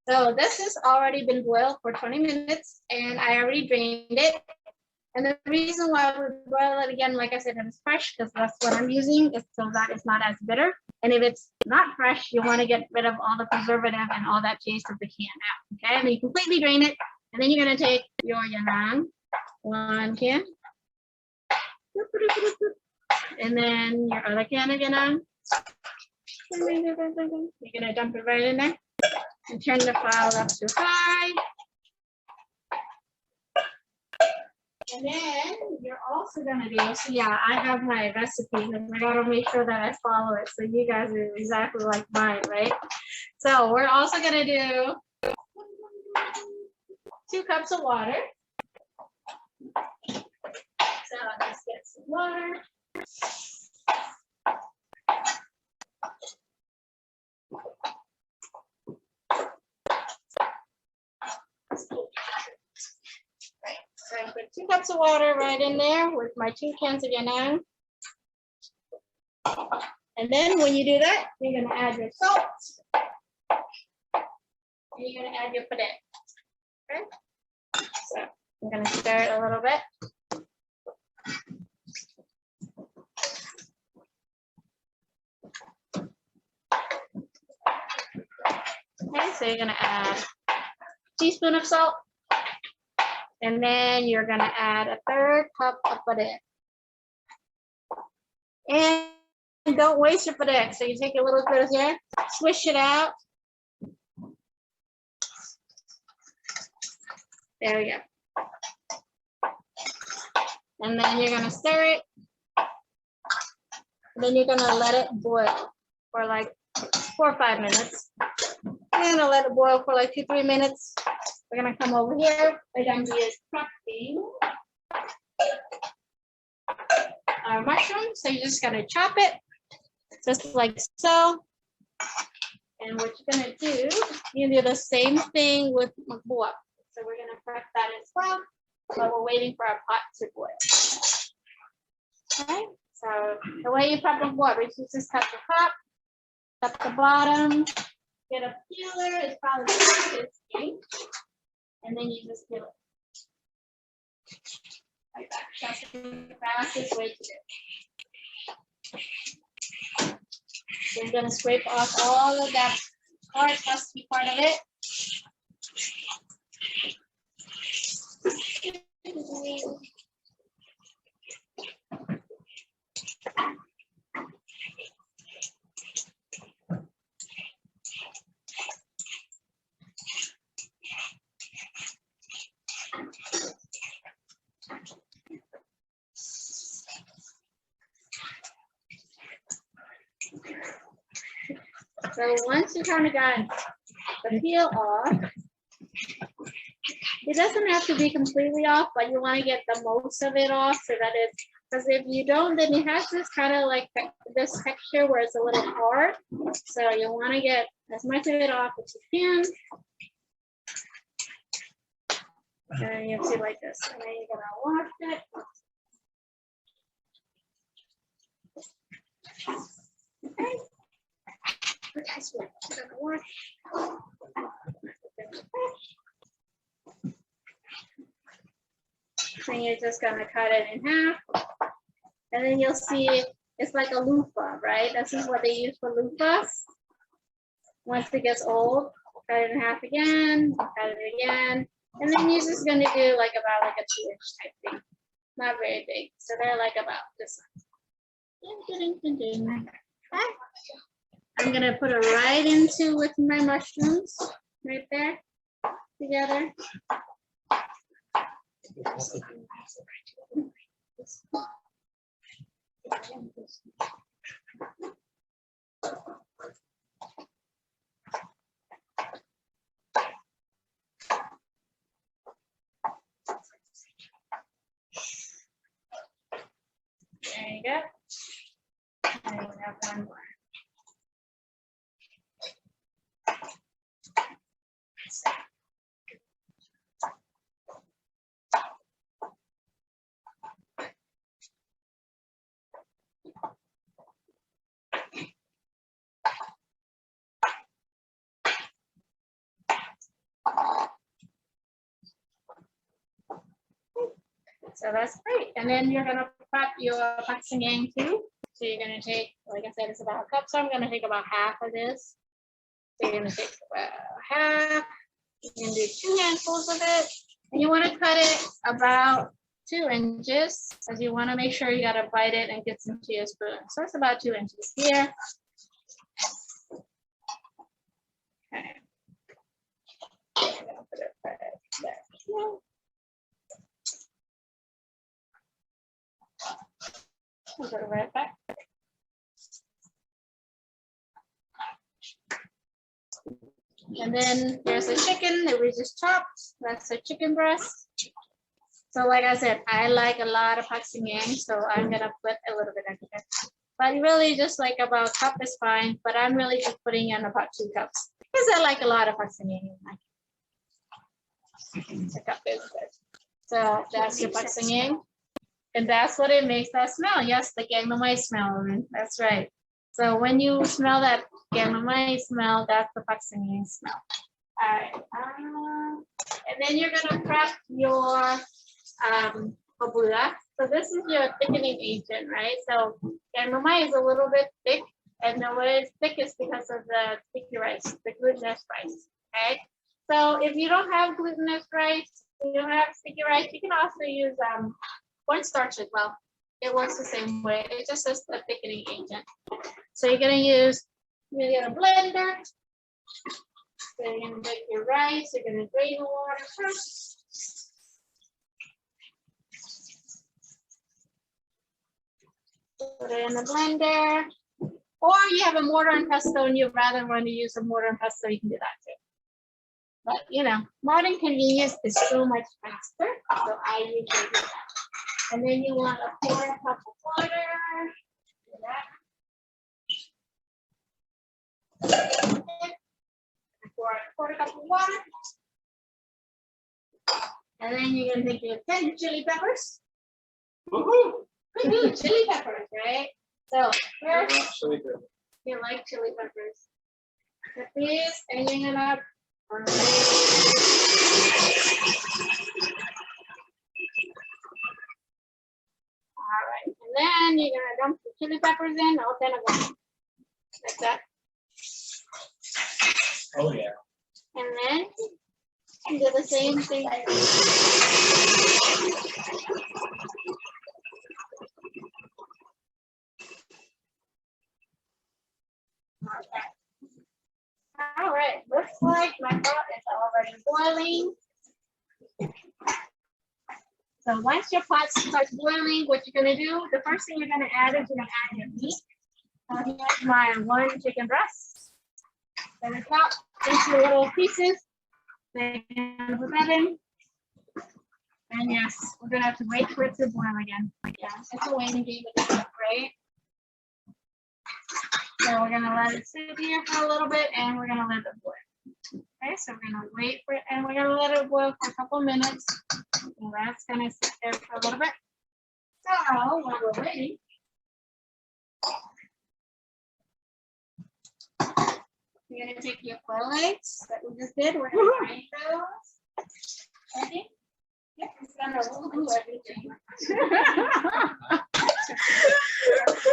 so this has already been boiled for 20 minutes and I already drained it. And the reason why we boil it again, like I said, if it's fresh, because that's what I'm using, is so that it's not as bitter. And if it's not fresh, you want to get rid of all the preservative and all that taste of the can out. Okay, and then you completely drain it, and then you're gonna take your yanang, 1 can, and then your other can of yanang. You're gonna dump it right in there and turn the fire up to high. And then you're also gonna do, so yeah, I have my recipes and I gotta make sure that I follow it. So you guys are exactly like mine, right? So we're also gonna do 2 cups of water. So let's get some water. So I put 2 cups of water right in there with my 2 cans of yanang. And then when you do that, you're gonna add your salt. And you're gonna add your padaek. Okay? So I'm gonna stir it a little bit. Okay, so you're gonna add a teaspoon of salt. And then you're gonna add a 1/3 cup of padaek. And don't waste your padaek. So you take a little bit of here, swish it out. There we go. And then you're gonna stir it. And then you're gonna let it boil for like 4 or 5 minutes. You're gonna let it boil for like 2-3 minutes. We're gonna come over here. We're gonna be chopping our mushroom. So you're just gonna chop it, just like so. And what you're gonna do, you do the same thing with magbuwak. So we're gonna prep that as well, but we're waiting for our pot to boil. Okay, so the way you prep magbuwak is you just cut the top, cut the bottom, get a peeler, it's probably the easiest thing. And then you just peel it. Like that. That's the fastest way to do it. So you're gonna scrape off all of that hard, crusty part of it. So once you kind of got the peel off, it doesn't have to be completely off, but you want to get the most of it off so that it's, because if you don't, then it has this kind of like this texture where it's a little hard. So you want to get as much of it off as you can. And you see like this, and then you're gonna wash it. Okay. And you're just gonna cut it in half, and then you'll see it's like a loofah, right? This is what they use for loofahs. Once it gets old, cut it in half again, cut it again, and then you're just gonna do like about like a 2-inch type thing, not very big. So they're like about this size. I'm gonna put it right into with my mushrooms right there together. There you go. And we have one more. So that's great. And then you're gonna prep your pak singing too. So you're gonna take, like I said, it's about a cup. So I'm gonna take about half of this. So you're gonna take about half. You can do 2 handfuls of it. And you wanna cut it about 2 inches, because you wanna make sure you gotta bite it and get some to your spoon. So it's about 2 inches here. Okay. I'm gonna put it right there. I'll put it right back. And then there's a chicken that we just chopped. That's a chicken breast. So like I said, I like a lot of pak singing, so I'm gonna put a little bit extra. But really just like about a cup is fine, but I'm really just putting in about 2 cups because I like a lot of pak singing. A cup is good. So that's your pak singing. And that's what it makes that smell. Yes, the Giang Naw Mai smell. That's right. So when you smell that Giang Naw Mai smell, that's the pak singing smell. All right. And then you're gonna prep your pabuya. So this is your thickening agent, right? So Giang Naw Mai is a little bit thick, and the way it's thick is because of the sticky rice, the glutinous rice. Okay. So if you don't have glutinous rice, you don't have sticky rice, you can also use cornstarch as well. It works the same way. It's just a thickening agent. So you're gonna use, you get a blender. So you're gonna make your rice. You're gonna drain the water first. Put it in the blender. Or you have a mortar and pestle and you'd rather want to use a mortar and pestle, you can do that too. But you know, modern convenience is so much faster. So I usually do that. And then you want to pour a cup of water. Do that. Pour a quarter cup of water. And then you're going to take your 10 chili peppers. Woohoo! Chili peppers, right? So first, Chili pepper. you like chili peppers. Put these and you're going to all right, and then you're gonna dump the chili peppers in, all 10 of them, like that. Oh, yeah. And then you do the same thing. Okay. All right, looks like my pot is already boiling. So once your pot starts boiling, what you're gonna do, the first thing you're gonna add is you're gonna add your meat. Here's my 1 chicken breast. Then chop into little pieces. Then put that in. And yes, we're gonna have to wait for it to boil again. Yeah, it's a waiting game with this stuff, right? So we're gonna let it sit here for a little bit and we're gonna let it boil. Okay, so we're gonna wait for it and we're gonna let it boil for a couple minutes. And that's gonna sit there for a little bit. So while we're waiting, you're gonna take your quail eggs that we just did. We're gonna drain those. Ready? Yep, it's gonna woo everything.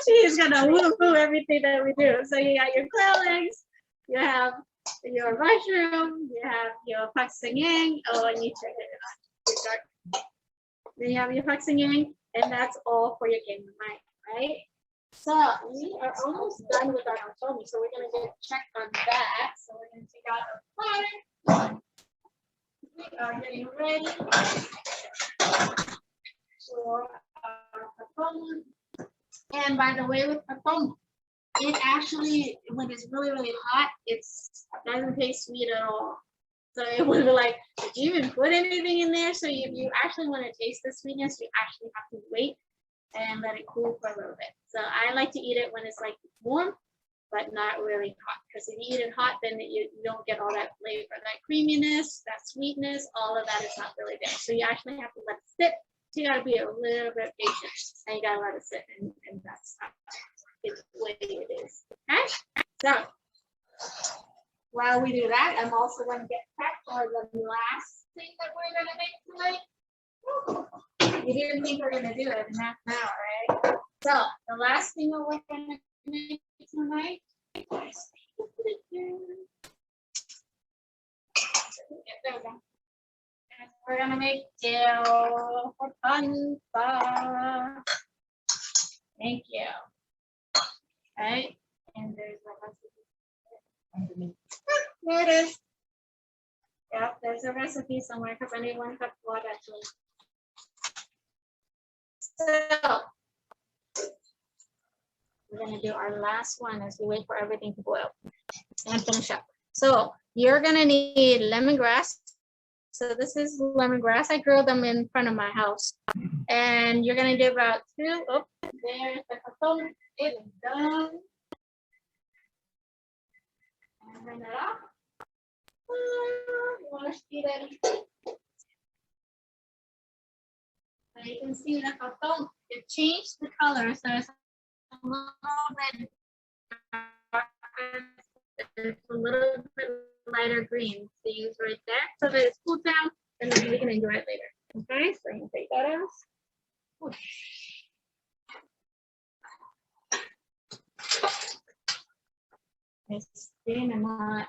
She's gonna woo everything that we do. So you got your quail eggs, you have your mushroom, you have your pak singing. Oh, and you check it out. Then you have your pak singing, and that's all for your Giang Naw Mai, right? So we are almost done with our Kow Thom, so we're gonna get checked on that. So we're gonna take out our fire. We are getting ready for our Kow Thom. And by the way, with Kow Thom, it actually, when it's really, really hot, it doesn't taste sweet at all. So it would be like, did you even put anything in there? So if you actually want to taste the sweetness, you actually have to wait and let it cool for a little bit. So I like to eat it when it's like warm, but not really hot. Because if you eat it hot, then you don't get all that flavor, that creaminess, that sweetness, all of that is not really there. So you actually have to let it sit. So you gotta be a little bit patient and you gotta let it sit, and that's it's the way it is. Okay? So while we do that, I'm also gonna get prepped for the last thing that we're gonna make tonight. You didn't think we're gonna do it in half an hour, right? So the last thing that we're gonna make tonight. There we go. And we're gonna make Jeow Padaek. Thank you. Right, and there's a recipe. There it is. Yep, there's a recipe somewhere because I need 1 cup of water actually. So we're gonna do our last one as we wait for everything to boil and finish up. So you're gonna need lemongrass. So this is lemongrass. I grew them in front of my house. And you're gonna do about 2. Oh, there's the Kow Thom. It is done. And bring it off. You want to see that? So you can see the Kow Thom. It changed the color, so it's a little bit darker. It's a little bit lighter green. See, it's right there. So that it's cooled down, and then we can enjoy it later. Okay, so you can take that out. It's steaming hot.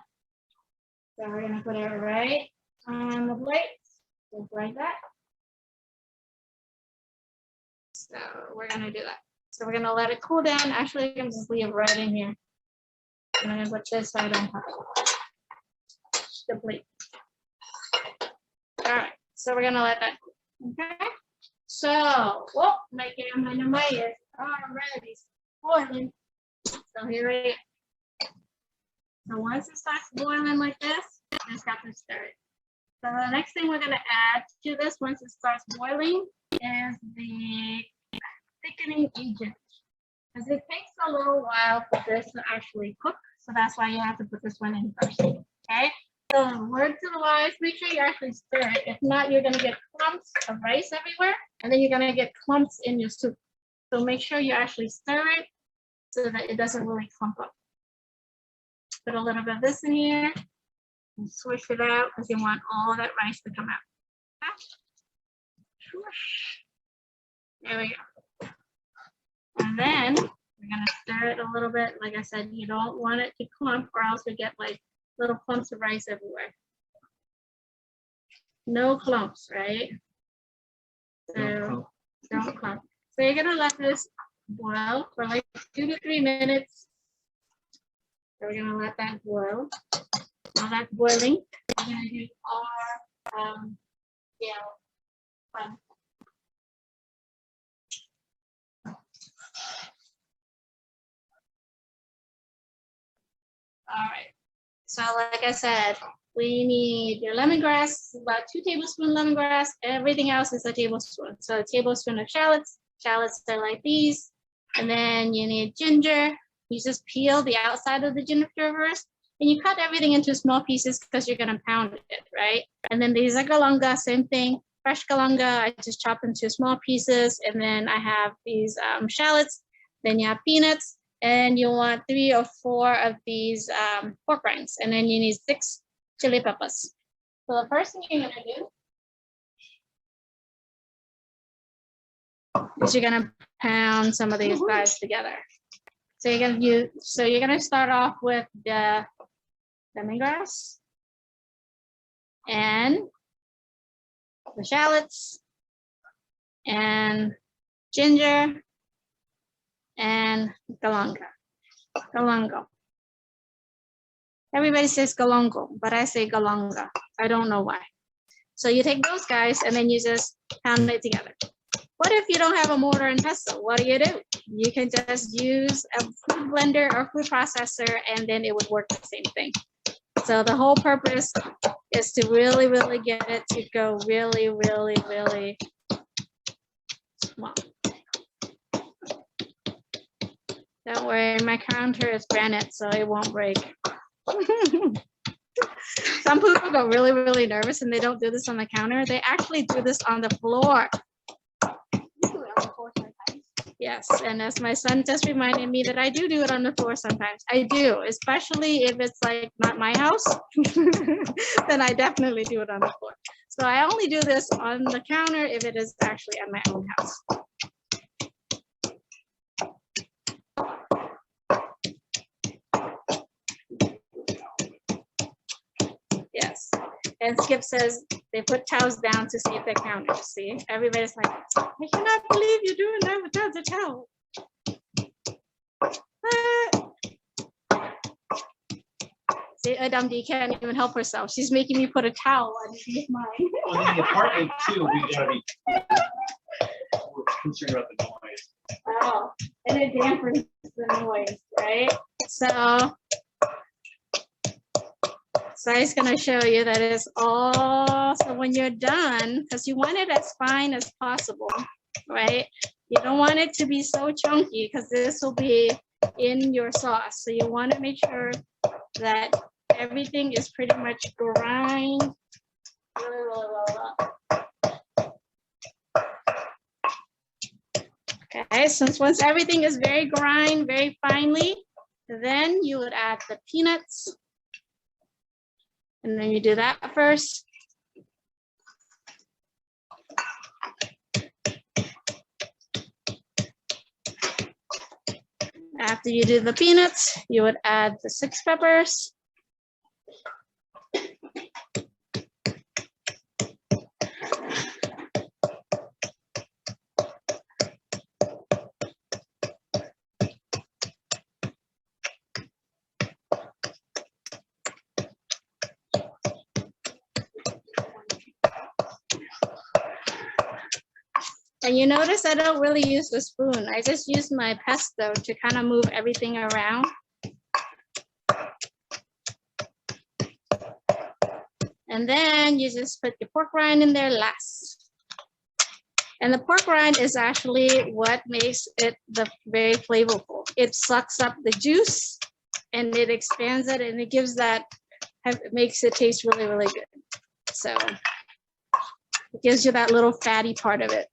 So we're gonna put it right on the plate, just like that. So we're gonna do that. So we're gonna let it cool down. Actually, I'm gonna just leave it right in here. I'm gonna put this side on top. The plate. All right. So we're gonna let that cool. Okay. So, whoop, my Naw Mai is already boiling. So here it is. So once it starts boiling like this, just have to stir it. So the next thing we're gonna add to this once it starts boiling is the thickening agent. Because it takes a little while for this to actually cook. So that's why you have to put this one in first. Okay. So word to the wise, make sure you actually stir it. If not, you're gonna get clumps of rice everywhere, and then you're gonna get clumps in your soup. So make sure you actually stir it so that it doesn't really clump up. Put a little bit of this in here and swish it out because you want all that rice to come out. There we go. And then we're gonna stir it a little bit. Like I said, you don't want it to clump or else we get like little clumps of rice everywhere. No clumps, right? So don't clump. So you're gonna let this boil for like 2 to 3 minutes. So we're gonna let that boil. While that's boiling, we're gonna do our fun. All right. So like I said, we need your lemongrass, about 2 tablespoons lemongrass. Everything else is a tablespoon. So a tablespoon of shallots. Shallots are like these. And then you need ginger. You just peel the outside of the ginger first. And you cut everything into small pieces because you're going to pound it, right? And then these are galanga, same thing. Fresh galanga, I just chop into small pieces. And then I have these shallots. Then you have peanuts. And you want 3 or 4 of these pork rinds, and then you need 6 chili peppers. So the first thing you're gonna do is you're gonna pound some of these guys together. So you're gonna start off with the lemongrass and the shallots and ginger and galanga. Galango. Everybody says galongo, but I say galanga. I don't know why. So you take those guys and then you just pound it together. What if you don't have a mortar and pestle? What do? You can just use a food blender or food processor and then it would work the same thing. So the whole purpose is to really, really get it to go really, really, really small. Don't worry, my counter is granite, so it won't break. Some people go really, really nervous and they don't do this on the counter. They actually do this on the floor. Yes, and as my son just reminded me that I do it on the floor sometimes. I do, especially if it's like not my house, then I definitely do it on the floor. So I only do this on the counter if it is actually at my own house. Yes, and Skip says they put towels down to see if they're counted. See, everybody's like, I cannot believe you're doing that without the towel. See, Adamdi can't even help herself. She's making me put a towel underneath mine. Well, in the apartment too, we gotta be we're concerned about the noise. Oh, and it dampens the noise, right? So I'm just gonna show you that it's all, so when you're done, because you want it as fine as possible, right? You don't want it to be so chunky because this will be in your sauce. So you want to make sure that everything is pretty much grind. Okay, since once everything is very grind, very finely, then you would add the peanuts. And then you do that first. After you do the peanuts, you would add the 6 peppers. And you notice I don't really use the spoon. I just use my pesto to kind of move everything around. And then you just put your pork rind in there last. And the pork rind is actually what makes it very flavorful. It sucks up the juice and it expands it and it gives that, it makes it taste really, really good. So it gives you that little fatty part of it.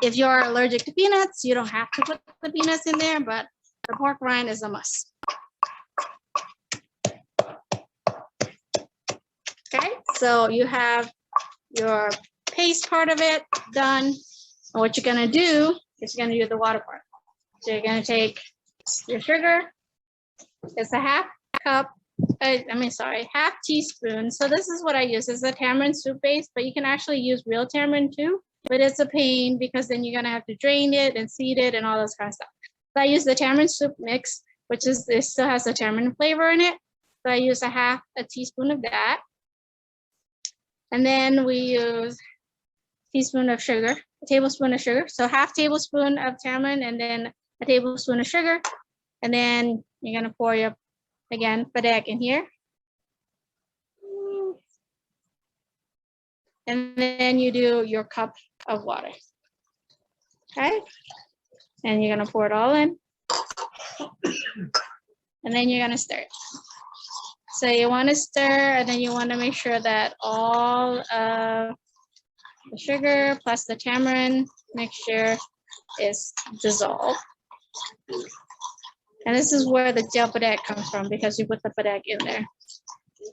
If you're allergic to peanuts, you don't have to put the peanuts in there, but the pork rind is a must. Okay, so you have your paste part of it done. And what you're gonna do is you're gonna do the water part. So you're gonna take your sugar. It's a half teaspoon. So this is what I use. It's a tamarind soup base, but you can actually use real tamarind too. But it's a pain because then you're gonna have to drain it and seed it and all this kind of stuff. So I use the tamarind soup mix, which is, it still has the tamarind flavor in it. So I use a teaspoon of that. And then we use a tablespoon of sugar. So half tablespoon of tamarind and then a tablespoon of sugar. And then you're gonna pour your, again, Padaek in here. And then you do your cup of water. Okay, and you're gonna pour it all in. And then you're gonna stir it. So you wanna stir and then you wanna make sure that all of the sugar plus the tamarind mixture is dissolved. And this is where the Jeow Padaek comes from because you put the Padaek in there.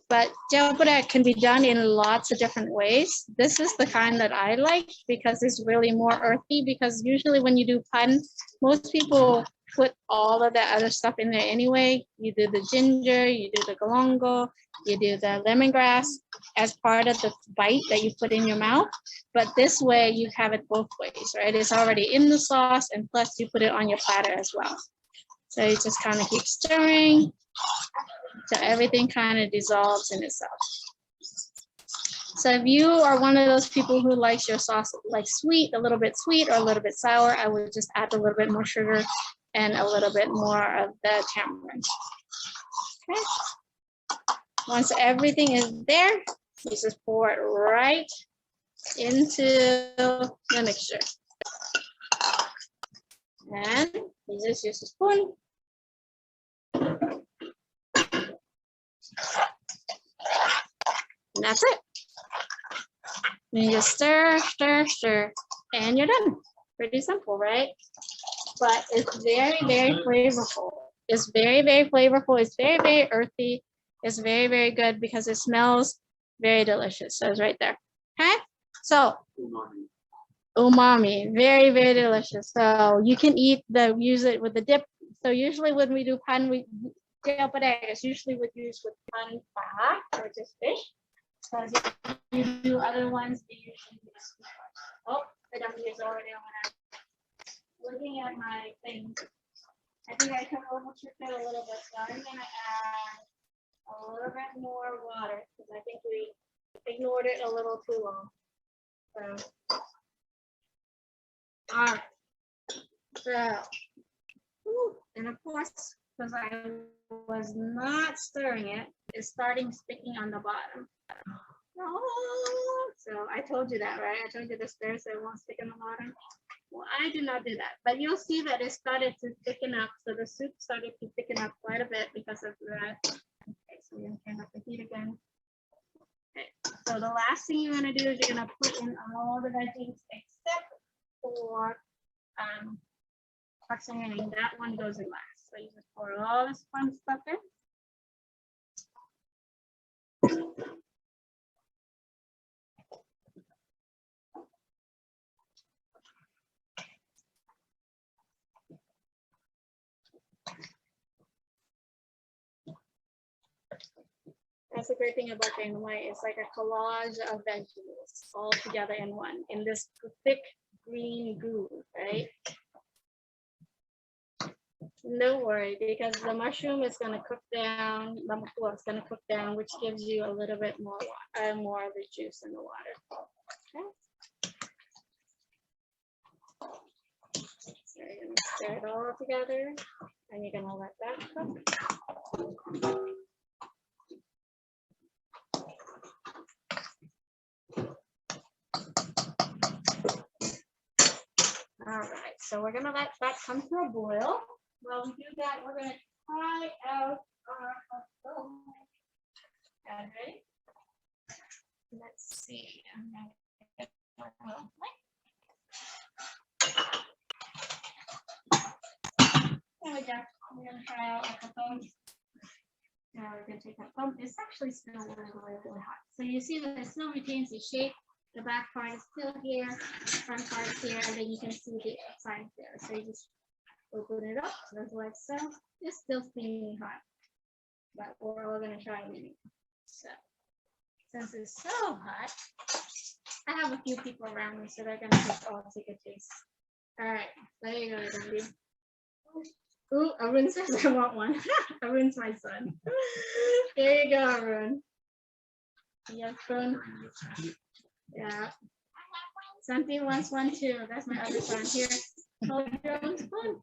But Jeow Padaek can be done in lots of different ways. This is the kind that I like because it's really more earthy, because usually when you do pun, most people put all of that other stuff in there anyway. You do the ginger, you do the galongo, you do the lemongrass as part of the bite that you put in your mouth. But this way you have it both ways, right? It's already in the sauce and plus you put it on your platter as well. So you just kind of keep stirring. So everything kind of dissolves in itself. So if you are one of those people who likes your sauce like sweet, a little bit sweet or a little bit sour, I would just add a little bit more sugar and a little bit more of the tamarind. Okay. Once everything is there, you just pour it right into the mixture. And you just use a spoon. And that's it. And you just stir, stir, stir, and you're done. Pretty simple, right? But it's very, very flavorful. It's very, very flavorful. It's very, very earthy. It's very, very good because it smells very delicious. So it's right there. Okay? So umami, very, very delicious. So you can use it with the dip. So usually when we do pan, Jeow Padaek is usually use with pan paha, or just fish. Because if you do other ones, they usually use fish. Oh, the W is already on. Looking at my thing, I think I can overcook it a little bit. So I'm gonna add a little bit more water because I think we ignored it a little too long. So, all right. So, and of course, because I was not stirring it, it's starting sticking on the bottom. So I told you that, right? I told you to stir so it won't stick on the bottom. Well, I did not do that, but you'll see that it started to thicken up. So the soup started to thicken up quite a bit because of that. Okay, so we're gonna turn up the heat again. Okay, so the last thing you're gonna do is you're gonna put in all the veggies except for and that one goes in last. So you just pour all this fun stuff in. That's the great thing about Naw Mai. It's like a collage of vegetables all together in one, in this thick green goo, right? Don't worry, because the mushroom is going to cook down, the mukwa is going to cook down, which gives you a little bit more more of the juice in the water. Okay. So you're going to stir it all together, and you're going to let that cook. All right, so we're gonna let that come to a boil. While we do that, we're gonna try out our ready? Let's see. There we go. We're gonna try out our Kow Thom. Now we're gonna take Kow Thom. It's actually still really hot. So you see that it still retains the shape. The back part is still here, front part is here, and then you can see the sides there. So you just open it up, that's like so. It's still steaming hot, but we're all gonna try it. So, since it's so hot, I have a few people around me, so they're gonna just all take a taste. All right, there you go, Dundee. Ooh, Arun says I want one. Arun's my son. There you go, Arun. Yes, Arun. Yeah. Santi wants one too. That's my other son. Here, hold your own spoon.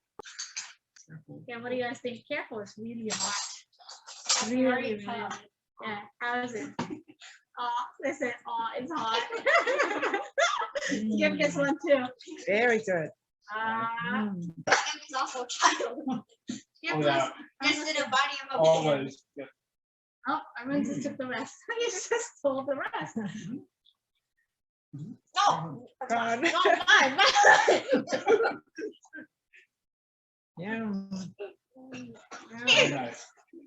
Yeah, what do you guys think? Careful, it's really hot. Really hot. Yeah, how is it? Oh, listen, oh, it's hot. Skip gets one too. Very good. Skip is also a child. Skip was just in a body of a baby. Always. Yeah. Oh, Arun just took the rest. He just told the rest. No, God. no, mine. Yeah. Very nice.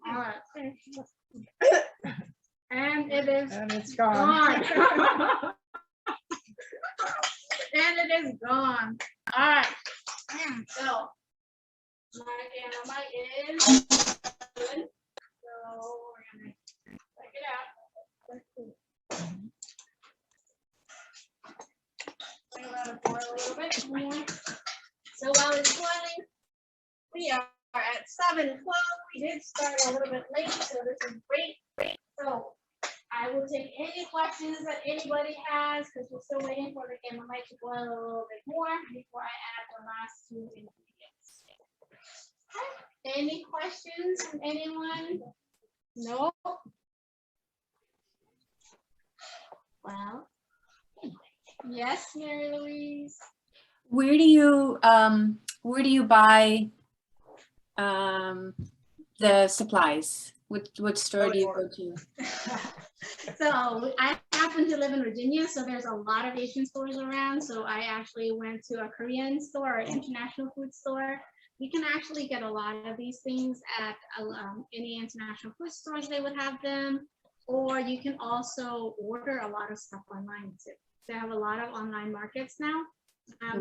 All right. And it is And it's gone. gone. And it is gone. All right. So my Naw Mai is good. So we're gonna check it out. I'm gonna let it boil a little bit more. So while it's boiling, we are at 7:12. We did start a little bit late, so this is great. So I will take any questions that anybody has because we're still waiting for the Naw Mai to boil a little bit more before I add the last 2 ingredients. Okay. Any questions from anyone? No? Well, yes, Mary Louise. Where do you buy the supplies? What store do you go to? So I happen to live in Virginia, so there's a lot of Asian stores around. So I actually went to a Korean store, an international food store. You can actually get a lot of these things at any international food stores. They would have them, or you can also order a lot of stuff online too. They have a lot of online markets now,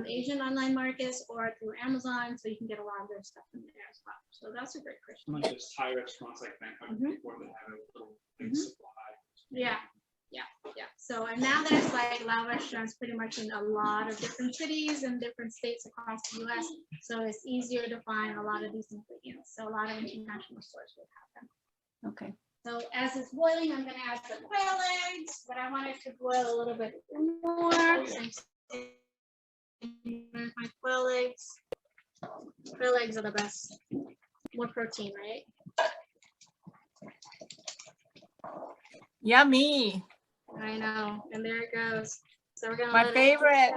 Asian online markets, or through Amazon, so you can get a lot of their stuff in there as well. So that's a great question. Like those Thai restaurants like Bangkok before that have a little big supply. Yeah. So, and now there's like Lao restaurants pretty much in a lot of different cities and different states across the US. So it's easier to find a lot of these ingredients. So a lot of international stores will have them. Okay. So as it's boiling, I'm gonna add some quail eggs, but I want it to boil a little bit more. My quail eggs. Quail eggs are the best. More protein, right? Yummy. I know, and there it goes. So we're gonna My let favorite.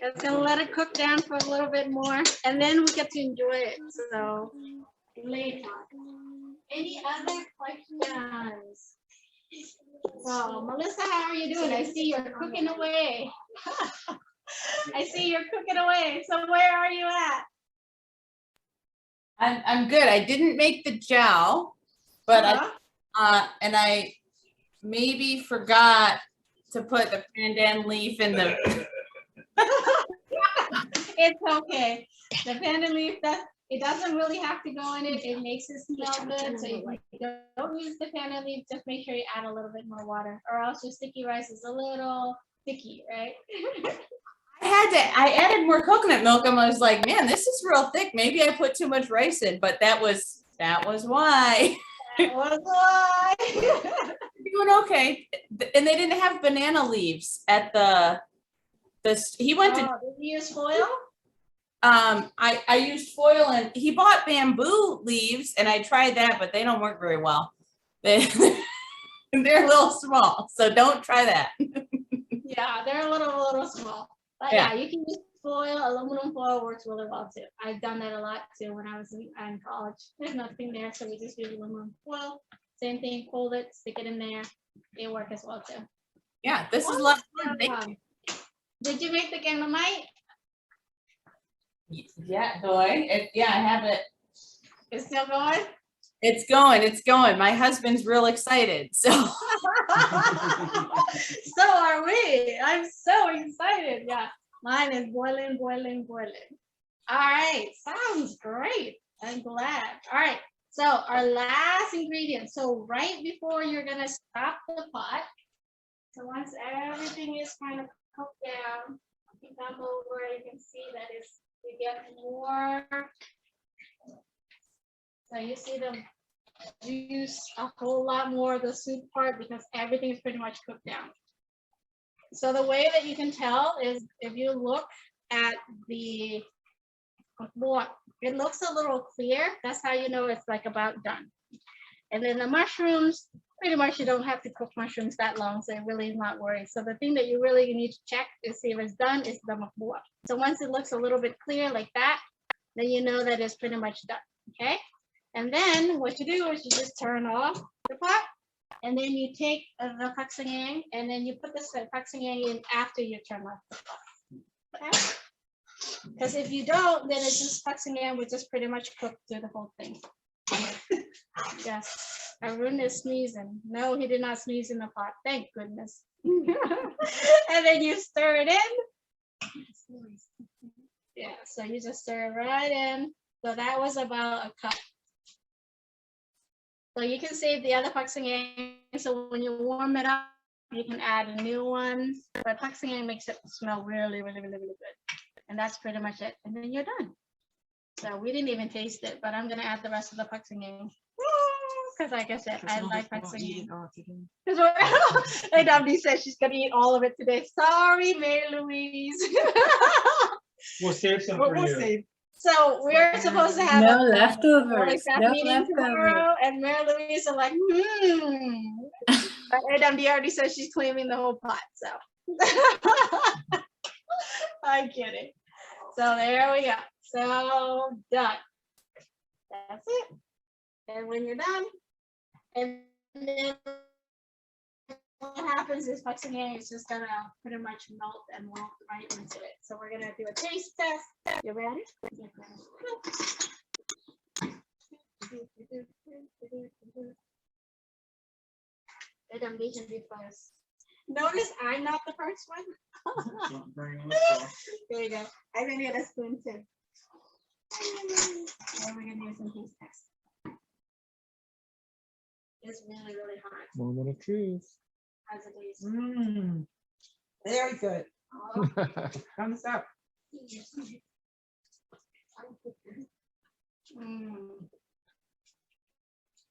It's gonna let it cook down for a little bit more, and then we get to enjoy it. So later. Any other questions? So Melissa, how are you doing? I see you're cooking away. I see you're cooking away. So where are you at? I'm good. I didn't make the jow, but I maybe forgot to put the pandan leaf in the. It's okay. The pandan leaf, it doesn't really have to go in it. It makes it smell good. So you don't use the pandan leaf. Just make sure you add a little bit more water, or else your sticky rice is a little sticky, right? I added more coconut milk and I was like, man, this is real thick. Maybe I put too much rice in, but that was why. That was why. Doing okay. And they didn't have banana leaves at he went to, Did you use foil? I used foil and he bought bamboo leaves and I tried that, but they don't work very well. They're a little small, so don't try that. Yeah, they're a little small. But yeah, you can use foil. Aluminum foil works really well too. I've done that a lot too when I was in college. There's nothing there, so we just use aluminum foil. Same thing, fold it, stick it in there. They work as well too. Yeah, this is a lot of fun. Thank you. Did you make the dynamite? Yeah, boy. Yeah, I have it. It's still going? It's going. My husband's real excited. So So are we. I'm so excited. Yeah, mine is boiling. All right, sounds great. I'm glad. All right, so our last ingredient. So right before you're gonna stop the pot, so once everything is kind of cooked down, you come over, you can see that you get more. So you see the juice a whole lot more of the soup part because everything is pretty much cooked down. So the way that you can tell is if you look at the what it looks a little clear, that's how you know it's like about done. And then the mushrooms, pretty much you don't have to cook mushrooms that long, so it really is not worried. So the thing that you really need to check to see if it's done is the makbua. So once it looks a little bit clear like that, then you know that it's pretty much done. Okay. And then what you do is you just turn off the pot, and then you take the paksangeng, and then you put the paksangeng in after you turn off the pot. Okay? Because if you don't, then it's just paksangeng would just pretty much cook through the whole thing. Yes, Arun is sneezing. No, he did not sneeze in the pot. Thank goodness. And then you stir it in. Yeah, so you just stir it right in. So that was about a cup. So you can save the other paksangeng. So when you warm it up, you can add a new one. But paksangeng makes it smell really good. And that's pretty much it. And then you're done. So we didn't even taste it, but I'm gonna add the rest of the paksangeng. Because like I said, I like paksangeng. And Abdi says she's gonna eat all of it today. Sorry, Mary Louise. We'll save some for you. Save. So we're supposed to have No a leftovers. No meeting leftovers. tomorrow, and Mary Louise are like, But AWD already says she's claiming the whole pot, so. I get it. So there we go. So done. That's it. And when you're done, and then what happens is Thickening is just gonna pretty much melt and melt right into it. So we're gonna do a taste test. You ready? Adam, we can do first. Notice I'm not the first one. There you go. I'm gonna get a spoon too. And we're gonna do some taste test. It's really, really hot. Moment of truth. How's it taste? Very good. Oh. Thumbs up.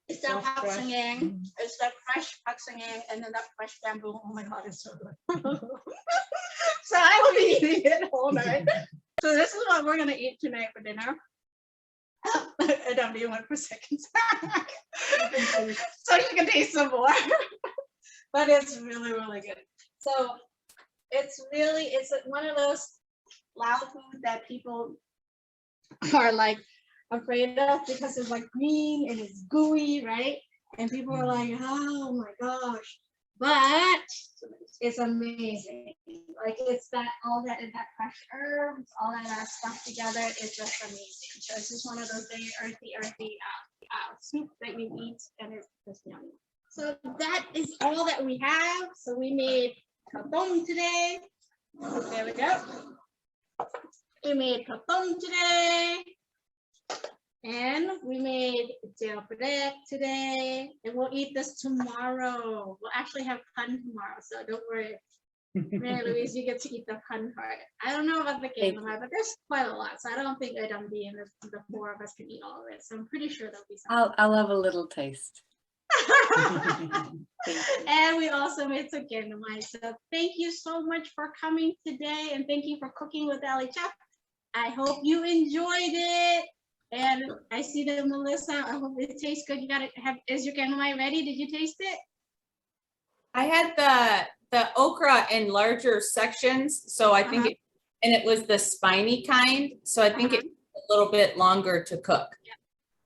It's that So Pak fresh. Singing. It's that fresh Pak Singing and then that fresh bamboo. Oh my god, it's so good. So I will be eating it all night. So this is what we're gonna eat tonight for dinner. I don't do one for seconds. So you can taste some more. But it's really, really good. So it's one of those loud food that people are like afraid of because it's like green and it's gooey, right? And people are like, oh my gosh. But it's amazing. Like it's that all that fresh herbs, all that stuff together. It's just amazing. So it's just one of those very earthy soup that you eat, and it's just yummy. So that is all that we have. So we made Kow Thom today. There we go. We made Kow Thom today. And we made Jeow Padaek today. And we'll eat this tomorrow. We'll actually have fun tomorrow, so don't worry. Mary Louise, you get to eat the fun part. I don't know about the game, but there's quite a lot. So I don't think Adam B and the four of us can eat all of it. So I'm pretty sure there'll be some. I'll have a little taste. And we also made Thickening Agent. So thank you so much for coming today, and thank you for cooking with LHF. I hope you enjoyed it. And I see that Melissa, I hope it tastes good. You gotta have, is your Thickening ready? Did you taste it? I had the okra in larger sections, so I think it, and it was the spiny kind, so I think it took a little bit longer to cook.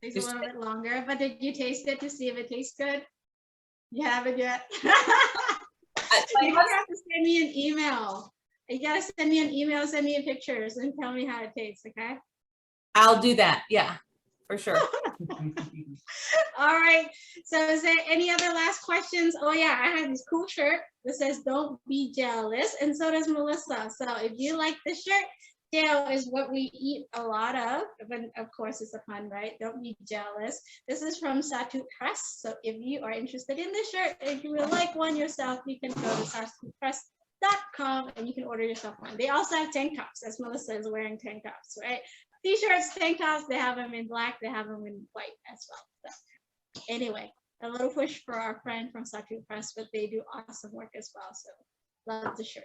Takes a little bit longer, but did you taste it to see if it tastes good? You haven't yet. You have to send me an email. You gotta send me an email, send me pictures, and tell me how it tastes, okay? I'll do that, yeah, for sure. All right, so is there any other last questions? Oh yeah, I have this cool shirt that says don't be jealous, and so does Melissa. So if you like this shirt, Jeow is what we eat a lot of, but of course it's a pun, right? Don't be jealous. This is from Satu Press, so if you are interested in this shirt, if you would like one yourself, you can go to satupress.com and you can order yourself one. They also have tank tops, as Melissa is wearing tank tops, right? T-shirts, tank tops, they have them in black, they have them in white as well. So anyway, a little push for our friend from Satu Press, but they do awesome work as well. So love the shirt.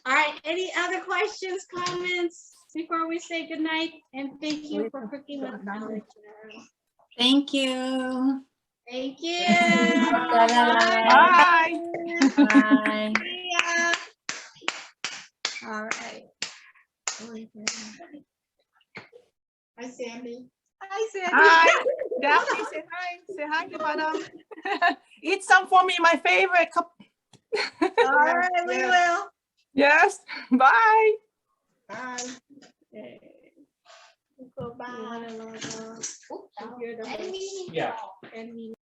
All right, any other questions, comments before we say goodnight? And thank you for cooking with us. Thank you. Thank you. Bye. Bye. See ya. All right. Hi, Sandy. Hi, Sandy. Hi. Daphne, say hi. Say hi to Madam. Eat some for me, my favorite cup. All right, we will. Yes. Bye. Bye. Okay. Go bye. Yeah.